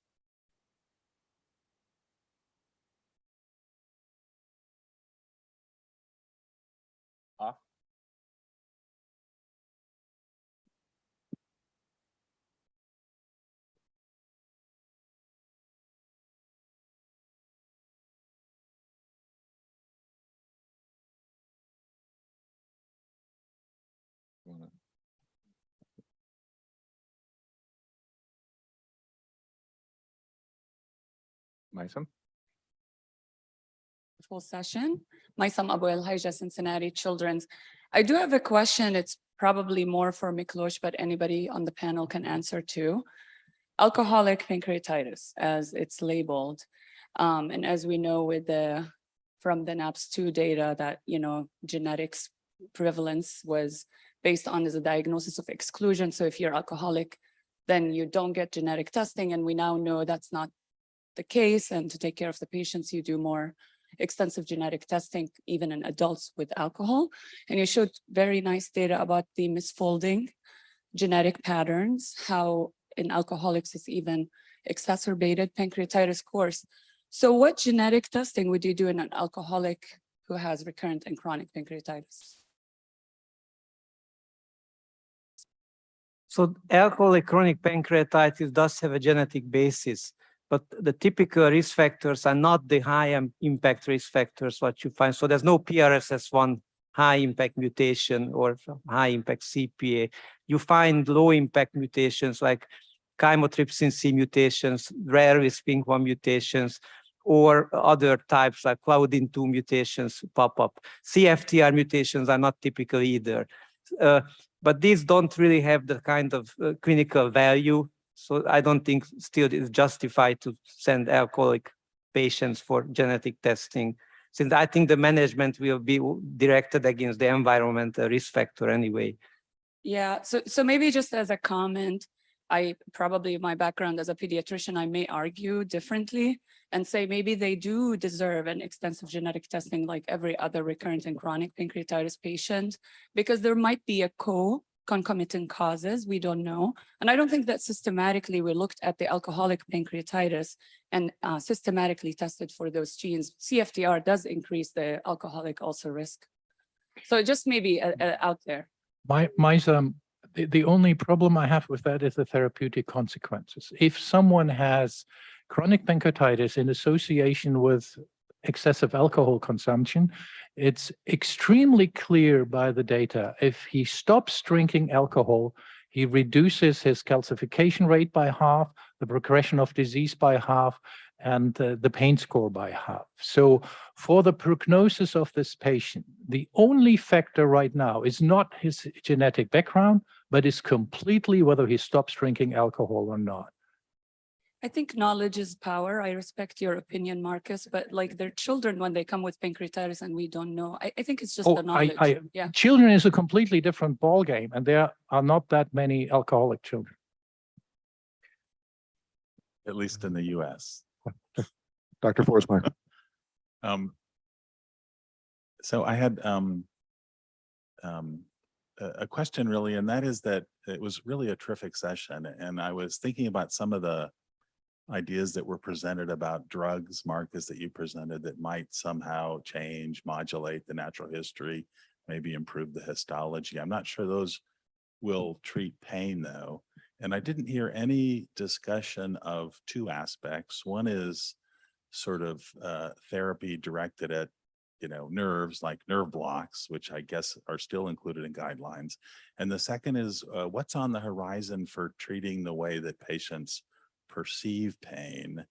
Maisam? Full session. Maisam Abu El Haija, Cincinnati Children's. I do have a question. It's probably more for Miklos, but anybody on the panel can answer too. Alcoholic pancreatitis, as it's labeled. And as we know from the NAPS2 data that, genetics prevalence was based on the diagnosis of exclusion. So if you're alcoholic, then you don't get genetic testing. And we now know that's not the case. And to take care of the patients, you do more extensive genetic testing, even in adults with alcohol. And you showed very nice data about the misfolding genetic patterns, how in alcoholics it's even exacerbated pancreatitis course. So what genetic testing would you do in an alcoholic who has recurrent and chronic pancreatitis? So alcoholic chronic pancreatitis does have a genetic basis, but the typical risk factors are not the high impact risk factors what you find. So there's no PRSS1 high impact mutation or high impact CPA. You find low impact mutations like chymotrypsin C mutations, rare WISPINK1 mutations, or other types like Claudin-2 mutations pop up. CFTR mutations are not typical either. But these don't really have the kind of clinical value. So I don't think still it's justified to send alcoholic patients for genetic testing, since I think the management will be directed against the environmental risk factor anyway. Yeah, so maybe just as a comment, my background as a pediatrician, I may argue differently and say maybe they do deserve an extensive genetic testing like every other recurrent and chronic pancreatitis patient, because there might be a concomitant causes, we don't know. And I don't think that systematically we looked at the alcoholic pancreatitis and systematically tested for those genes. CFTR does increase the alcoholic ulcer risk. So just maybe out there. The only problem I have with that is the therapeutic consequences. If someone has chronic pancreatitis in association with excessive alcohol consumption, it's extremely clear by the data. If he stops drinking alcohol, he reduces his calcification rate by half, the progression of disease by half, and the pain score by half. So for the prognosis of this patient, the only factor right now is not his genetic background, but is completely whether he stops drinking alcohol or not. I think knowledge is power. I respect your opinion, Marcus, but like their children, when they come with pancreatitis and we don't know, I think it's just the knowledge. Yeah. Children is a completely different ballgame, and there are not that many alcoholic children. At least in the US. Dr. Forsmark. So I had a question really, and that is that it was really a terrific session. And I was thinking about some of the ideas that were presented about drugs, Marcus, that you presented that might somehow change, modulate the natural history, maybe improve the histology. I'm not sure those will treat pain though. And I didn't hear any discussion of two aspects. One is sort of therapy directed at, nerves like nerve blocks, which I guess are still included in guidelines. And the second is what's on the horizon for treating the way that patients perceive pain,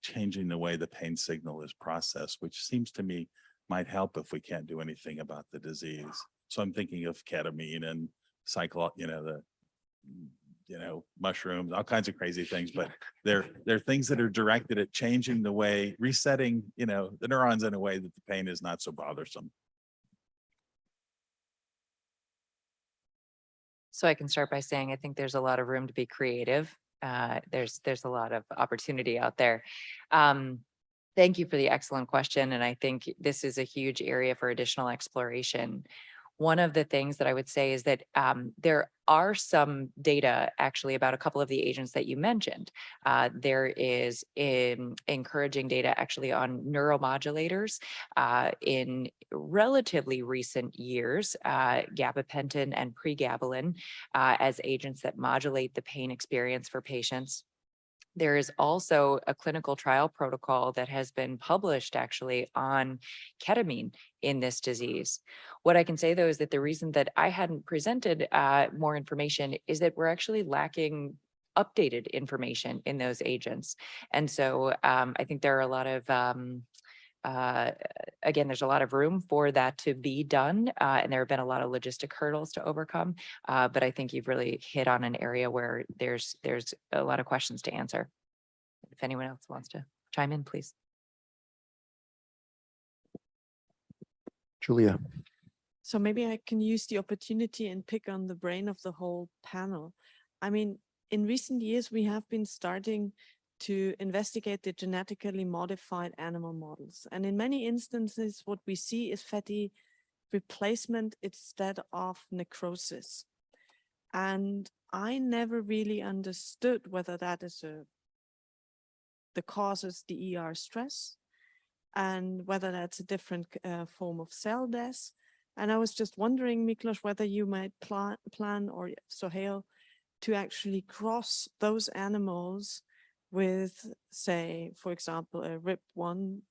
changing the way the pain signal is processed, which seems to me might help if we can't do anything about the disease. So I'm thinking of ketamine and mushrooms, all kinds of crazy things, but they're things that are directed at changing the way, resetting, the neurons in a way that the pain is not so bothersome. So I can start by saying, I think there's a lot of room to be creative. There's a lot of opportunity out there. Thank you for the excellent question. And I think this is a huge area for additional exploration. One of the things that I would say is that there are some data actually about a couple of the agents that you mentioned. There is encouraging data actually on neuromodulators in relatively recent years, gabapentin and pregabalin as agents that modulate the pain experience for patients. There is also a clinical trial protocol that has been published actually on ketamine in this disease. What I can say though is that the reason that I hadn't presented more information is that we're actually lacking updated information in those agents. And so I think there are a lot of again, there's a lot of room for that to be done, and there have been a lot of logistic hurdles to overcome. But I think you've really hit on an area where there's a lot of questions to answer. If anyone else wants to chime in, please. Julia. So maybe I can use the opportunity and pick on the brain of the whole panel. I mean, in recent years, we have been starting to investigate the genetically modified animal models. And in many instances, what we see is fatty replacement instead of necrosis. And I never really understood whether that is the causes the ER stress and whether that's a different form of cell death. And I was just wondering, Miklos, whether you might plan or Sohail to actually cross those animals with, say, for example, a RIP1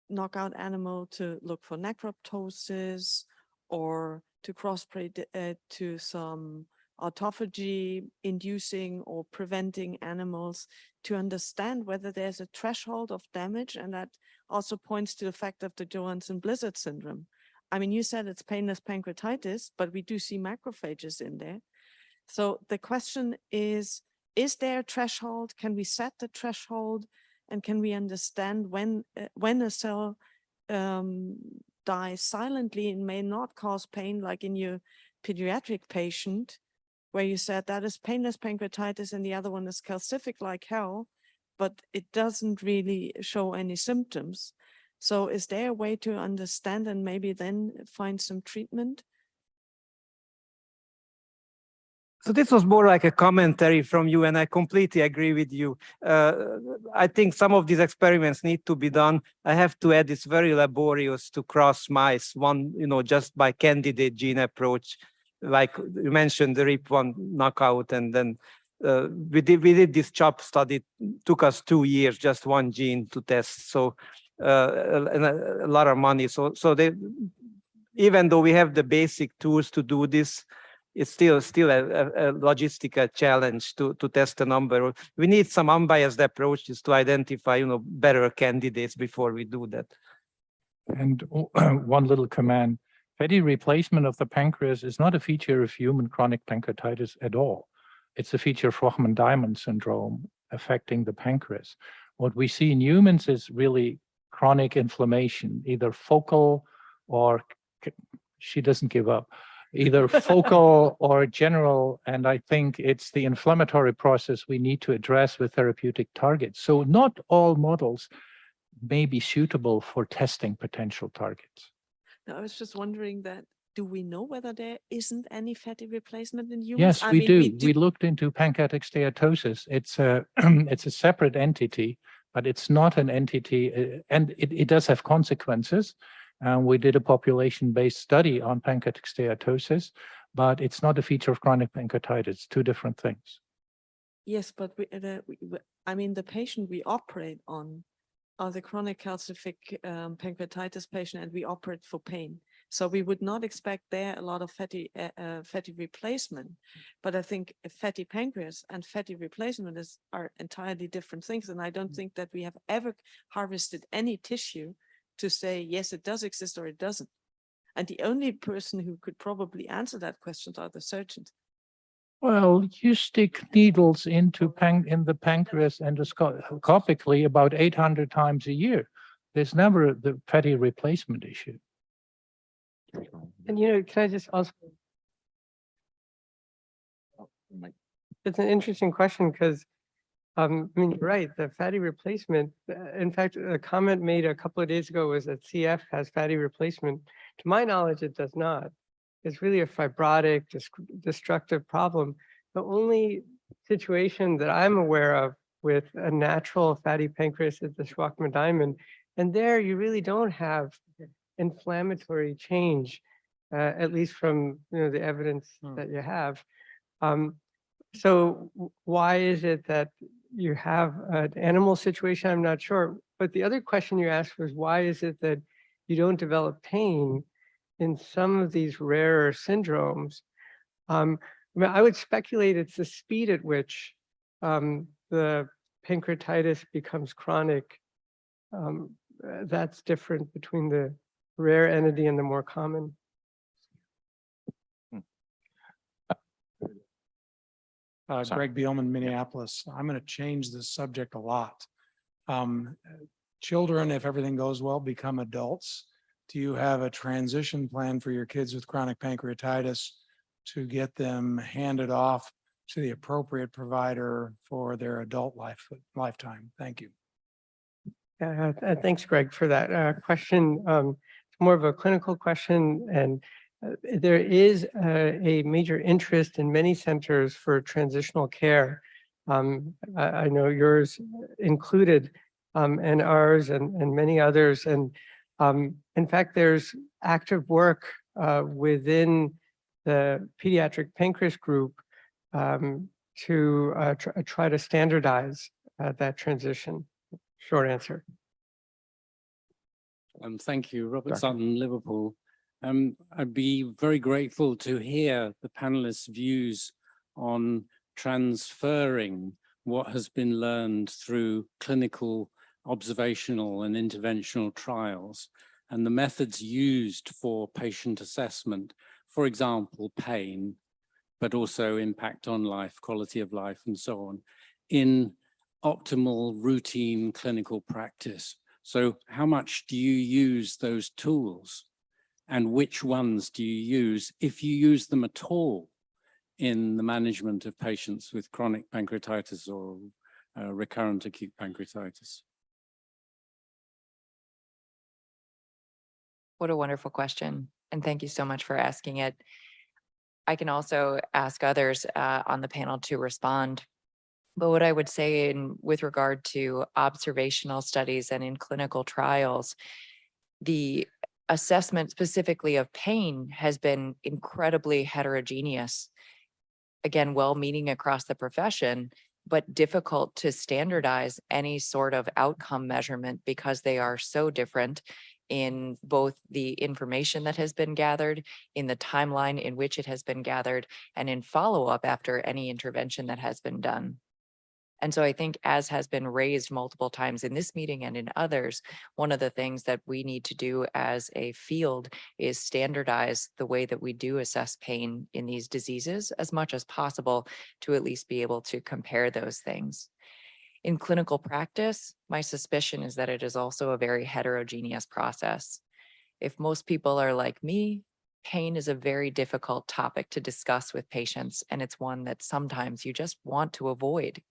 knockout animal to look for necroptosis, or to crossbreed to some autophagy inducing or preventing animals, to understand whether there's a threshold of damage. And that also points to the fact of the Johansson Blizzard syndrome. I mean, you said it's painless pancreatitis, but we do see macrophages in there. So the question is there a threshold? Can we set the threshold? And can we understand when a cell dies silently and may not cause pain, like in your pediatric patient, where you said that is painless pancreatitis and the other one is calcific like hell, but it doesn't really show any symptoms. So is there a way to understand and maybe then find some treatment? So this was more like a commentary from you, and I completely agree with you. I think some of these experiments need to be done. I have to add, it's very laborious to cross mice, one, just by candidate gene approach. Like you mentioned, the RIP1 knockout, and then we did this CHOP study. It took us 2 years, just one gene to test. So and a lot of money. So even though we have the basic tools to do this, it's still a logistical challenge to test the number. We need some unbiased approaches to identify, better candidates before we do that. And one little command: fatty replacement of the pancreas is not a feature of human chronic pancreatitis at all. It's a feature of Rochman-Diamond syndrome affecting the pancreas. What we see in humans is really chronic inflammation, either focal or, she doesn't give up, either focal or general. And I think it's the inflammatory process we need to address with therapeutic targets. So not all models may be suitable for testing potential targets. Now, I was just wondering that, do we know whether there isn't any fatty replacement in humans? Yes, I we mean, do. We looked into pancreatic steatosis. It's a it's a separate entity, but it's not an entity, and it does have consequences. We did a population-based study on pancreatic steatosis, but it's not a feature of chronic pancreatitis. Two different things. Yes, but I mean, the patient we operate on are the chronic calcific pancreatitis patient, and we operate for pain. So we would not expect there a lot of fatty replacement. But I think a fatty pancreas and fatty replacement are entirely different things. And I don't think that we have ever harvested any tissue to say, yes, it does exist or it doesn't. And the only person who could probably answer that question are the surgeons. Well, you stick needles into the pancreas endoscopically about 800 times a year. There's never the fatty replacement issue. And can I just also, it's an interesting question because, I mean, you're right, the fatty replacement, in fact, a comment made a couple of days ago was that CF has fatty replacement. To my knowledge, it does not. It's really a fibrotic, destructive problem. The only situation that I'm aware of with a natural fatty pancreas is the Shwachman-Diamond. And there you really don't have inflammatory change, at least from the evidence that you have. So why is it that you have an animal situation? I'm not sure. But the other question you asked was, why is it that you don't develop pain in some of these rarer syndromes? I mean, I would speculate it's the speed at which the pancreatitis becomes chronic. That's different between the rare entity and the more common. Greg Beelman, Minneapolis. I'm going to change this subject a lot. Children, if everything goes well, become adults. Do you have a transition plan for your kids with chronic pancreatitis to get them handed off to the appropriate provider for their adult lifetime? Thank you. Thanks, Greg, for that question. It's more of a clinical question, and there is a major interest in many centers for transitional care. I know yours included, and ours, and many others. And In fact, there's active work within the pediatric pancreas group to try to standardize that transition. Short answer. Thank you, Robert Doctor. Sutton, Liverpool. I'd be very grateful to hear the panelists' views on transferring what has been learned through clinical, observational, and interventional trials, and the methods used for patient assessment, for example, pain, but also impact on life, quality of life, and so on, in optimal routine clinical practice. So how much do you use those tools, and which ones do you use, if you use them at all, in the management of patients with chronic pancreatitis or recurrent acute pancreatitis? What a wonderful question. And thank you so much for asking it. I can also ask others on the panel to respond. But what I would say with regard to observational studies and in clinical trials, the assessment specifically of pain has been incredibly heterogeneous. Again, well-meaning across the profession, but difficult to standardize any sort of outcome measurement because they are so different in both the information that has been gathered, in the timeline in which it has been gathered, and in follow-up after any intervention that has been done. And so I think, as has been raised multiple times in this meeting and in others, one of the things that we need to do as a field is standardize the way that we do assess pain in these diseases as much as possible, to at least be able to compare those things. In clinical practice, my suspicion is that it is also a very heterogeneous process. If most people are like me, pain is a very difficult topic to discuss with patients, and it's one that sometimes you just want to avoid.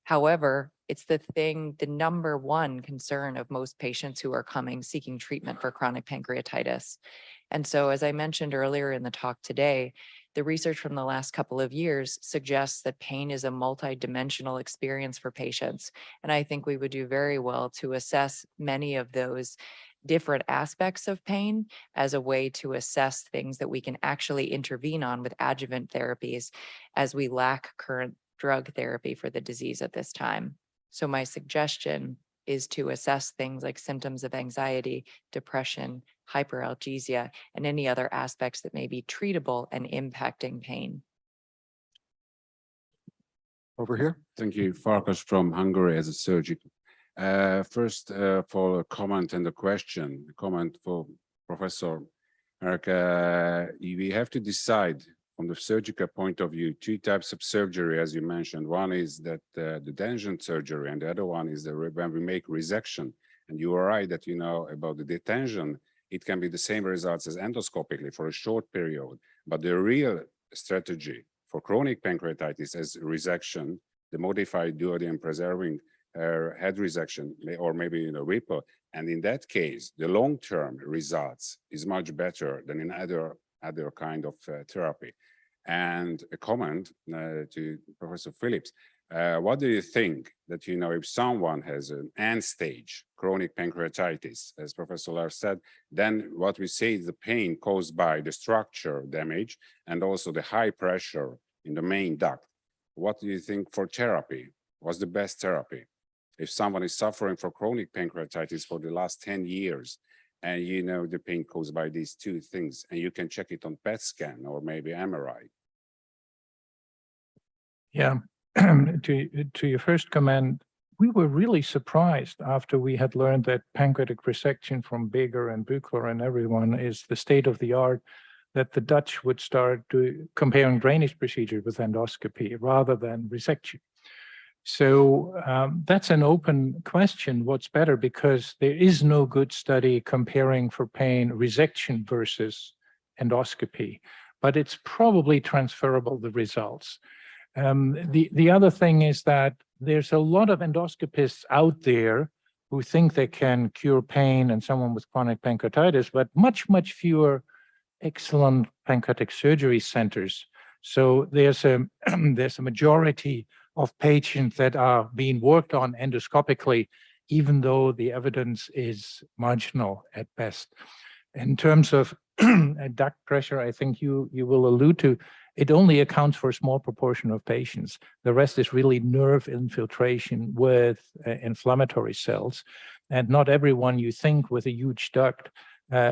However, it's the number one concern of most patients who are coming seeking treatment for chronic pancreatitis. And so, as I mentioned earlier in the talk today, the research from the last couple of years suggests that pain is a multidimensional experience for patients. And I think we would do very well to assess many of those different aspects of pain as a way to assess things that we can actually intervene on with adjuvant therapies, as we lack current drug therapy for the disease at this time. So my suggestion is to assess things like symptoms of anxiety, depression, hyperalgesia, and any other aspects that may be treatable and impacting pain. Over here. Thank you. Farkas from Hungary as a surgeon. First, for a comment and a question, a comment for Professor Merck. We have to decide from the surgical point of view, two types of surgery, as you mentioned. One is that the detention surgery, and the other one is when we make resection. And you are right that, about the detention, it can be the same results as endoscopically for a short period. But the real strategy for chronic pancreatitis is resection, the modified duodenum preserving head resection, or maybe Ripple. And in that case, the long-term results is much better than in other kind of therapy. And a comment to Professor Phillips, what do you think that, if someone has an end stage chronic pancreatitis, as Professor Lars said, then what we say is the pain caused by the structure damage and also the high pressure in the main duct. What do you think for therapy? What's the best therapy? If someone is suffering from chronic pancreatitis for the last 10 years, and the pain caused by these two things, and you can check it on PET scan or maybe MRI. Yeah, to your first comment, we were really surprised after we had learned that pancreatic resection from Beger and Buchler and everyone is the state of the art, that the Dutch would start comparing drainage procedure with endoscopy rather than resection. So that's an open question, what's better, because there is no good study comparing for pain resection versus endoscopy, but it's probably transferable, the results. The other thing is that there's a lot of endoscopists out there who think they can cure pain in someone with chronic pancreatitis, but much, much fewer excellent pancreatic surgery centers. So there's a majority of patients that are being worked on endoscopically, even though the evidence is marginal at best. In terms of duct pressure, I think you will allude to, it only accounts for a small proportion of patients. The rest is really nerve infiltration with inflammatory cells. And not everyone you think with a huge duct,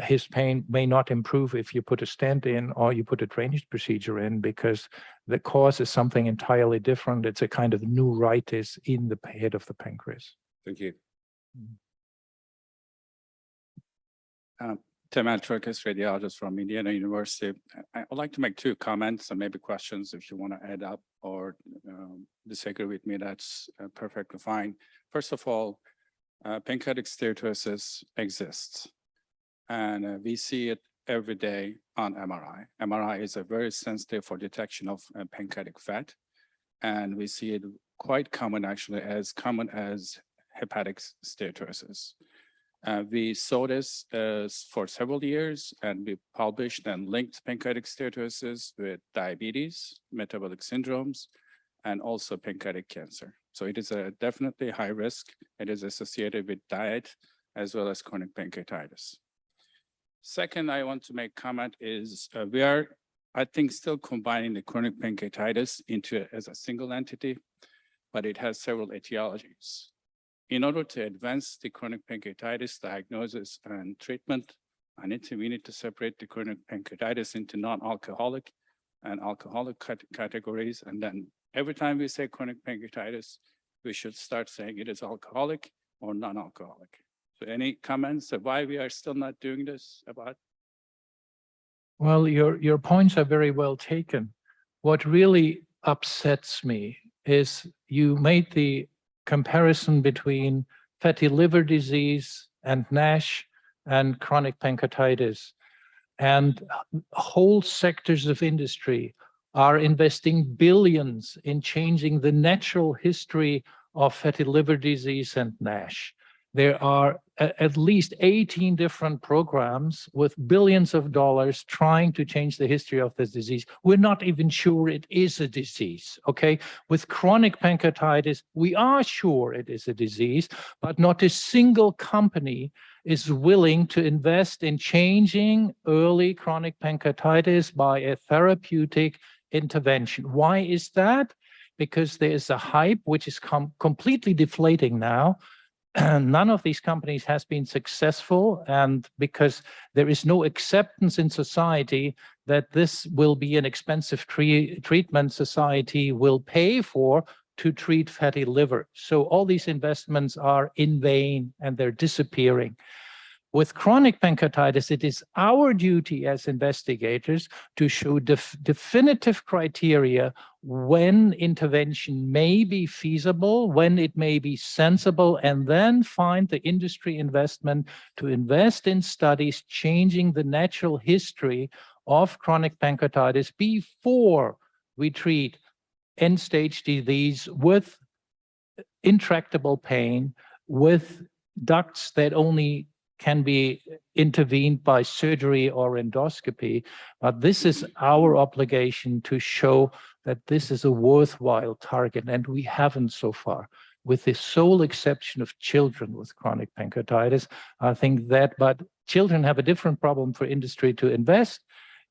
his pain may not improve if you put a stent in or you put a drainage procedure in, because the cause is something entirely different. It's a kind of neuritis in the head of the pancreas. Thank you. Tim Altrikis, radiologist from Indiana University. I would like to make two comments and maybe questions if you want to add up or disagree with me, that's perfectly fine. First of all, pancreatic steatosis exists, and we see it every day on MRI. MRI is a very sensitive for detection of pancreatic fat, and we see it quite common, actually, as common as hepatic steatosis. We saw this for several years, and we published and linked pancreatic steatosis with diabetes, metabolic syndromes, and also pancreatic cancer. So it is a definitely high risk. It is associated with diet as well as chronic pancreatitis. Second, I want to make comment is we are, I think, still combining the chronic pancreatitis into as a single entity, but it has several etiologies. In order to advance the chronic pancreatitis diagnosis and treatment, we need to separate the chronic pancreatitis into non-alcoholic and alcoholic categories. And then every time we say chronic pancreatitis, we should start saying it is alcoholic or non-alcoholic. So any comments of why we are still not doing this about? Well, your points are very well taken. What really upsets me is you made the comparison between fatty liver disease and NASH and chronic pancreatitis. And whole sectors of industry are investing billions in changing the natural history of fatty liver disease and NASH. There are at least 18 different programs with billions of dollars trying to change the history of this disease. We're not even sure it is a disease, okay? With chronic pancreatitis, we are sure it is a disease, but not a single company is willing to invest in changing early chronic pancreatitis by a therapeutic intervention. Why is that? Because there is a hype which is completely deflating now. None of these companies has been successful, and because there is no acceptance in society that this will be an expensive treatment society will pay for to treat fatty liver. So all these investments are in vain and they're disappearing. With chronic pancreatitis, it is our duty as investigators to show definitive criteria when intervention may be feasible, when it may be sensible, and then find the industry investment to invest in studies changing the natural history of chronic pancreatitis before we treat end-stage disease with intractable pain, with ducts that only can be intervened by surgery or endoscopy. But this is our obligation to show that this is a worthwhile target, and we haven't so far, with the sole exception of children with chronic pancreatitis. I think that, but children have a different problem for industry to invest.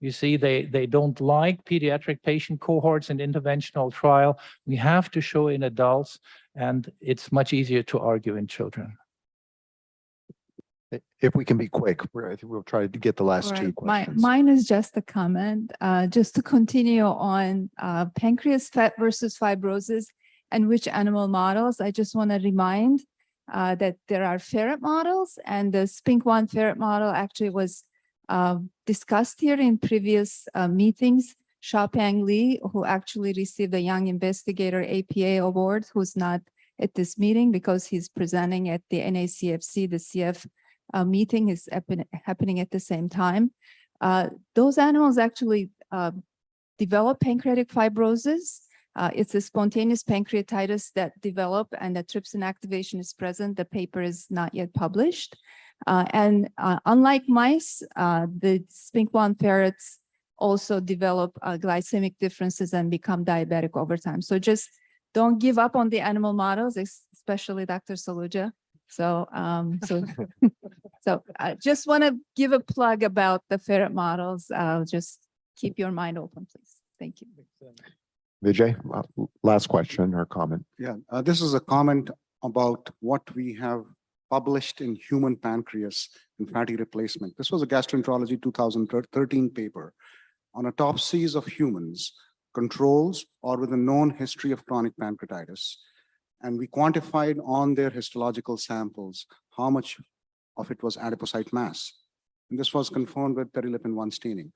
You see, they don't like pediatric patient cohorts in interventional trial. We have to show in adults, and it's much easier to argue in children. If we can be quick, I think we'll try to get the last two questions. Mine is just a comment, just to continue on pancreas fat versus fibrosis and which animal models. I just want to remind that there are ferret models, and the SPINK1 ferret model actually was discussed here in previous meetings. Xiaopeng Li, who actually received a Young Investigator APA award, who's not at this meeting because he's presenting at the NACFC, the CF meeting is happening at the same time. Those animals actually develop pancreatic fibrosis. It's a spontaneous pancreatitis that develop, and the trypsin activation is present. The paper is not yet published. And unlike mice, the SPINK1 ferrets also develop glycemic differences and become diabetic over time. So just don't give up on the animal models, especially Dr. Saluja. So, so I just want to give a plug about the ferret models. Just keep your mind open, please. Thank you. Vijay, last question or comment. Yeah, this is a comment about what we have published in Human Pancreas and Fatty Replacement. This was a Gastroenterology 2013 paper on autopsies of humans, controls or with a known history of chronic pancreatitis. And we quantified on their histological samples how much of it was adipocyte mass. And this was confirmed with perilipin-1 staining.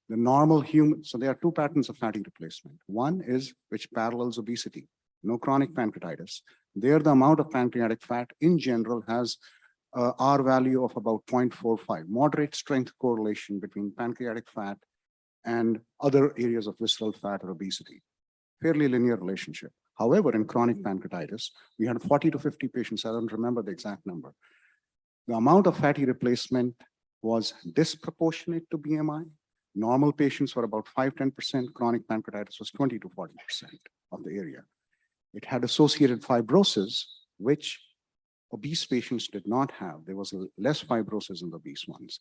The normal human, so there are two patterns of fatty replacement. One is which parallels obesity, no chronic pancreatitis. There, the amount of pancreatic fat in general has a R value of about 0.45, moderate strength correlation between pancreatic fat and other areas of visceral fat or obesity. Fairly linear relationship. However, in chronic pancreatitis, we had 40 to 50 patients, I don't remember the exact number. The amount of fatty replacement was disproportionate to BMI. Normal patients were about 5-10%, chronic pancreatitis was 20 to 40% of the area. It had associated fibrosis, which obese patients did not have. There was less fibrosis in the obese ones.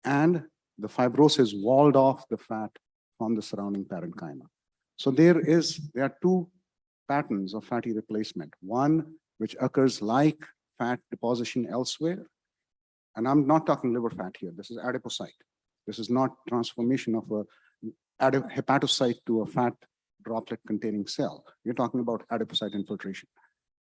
And the fibrosis walled off the fat from the surrounding parenchyma. So there are two patterns of fatty replacement. One, which occurs like fat deposition elsewhere. And I'm not talking liver fat here. This is adipocyte. This is not transformation of a hepatocyte to a fat droplet containing cell. We're talking about adipocyte infiltration.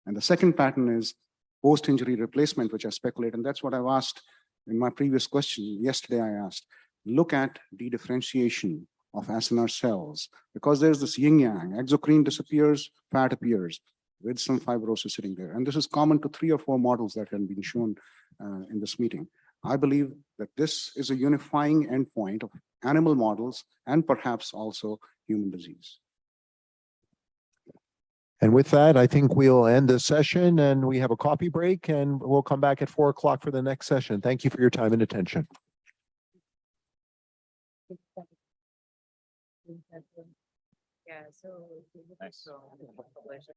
And the second pattern is post-injury replacement, which I speculate, and that's what I've asked in my previous question. Yesterday I asked, look at dedifferentiation of acinar cells, because there's this yin-yang, exocrine disappears, fat appears, with some fibrosis sitting there. And this is common to 3 or 4 models that have been shown in this meeting. I believe that this is a unifying endpoint of animal models and perhaps also human disease. And with that, I think we'll end the session and we have a coffee break and we'll come back at 4 o'clock for the next session. Thank you for your time and attention. Yeah, so.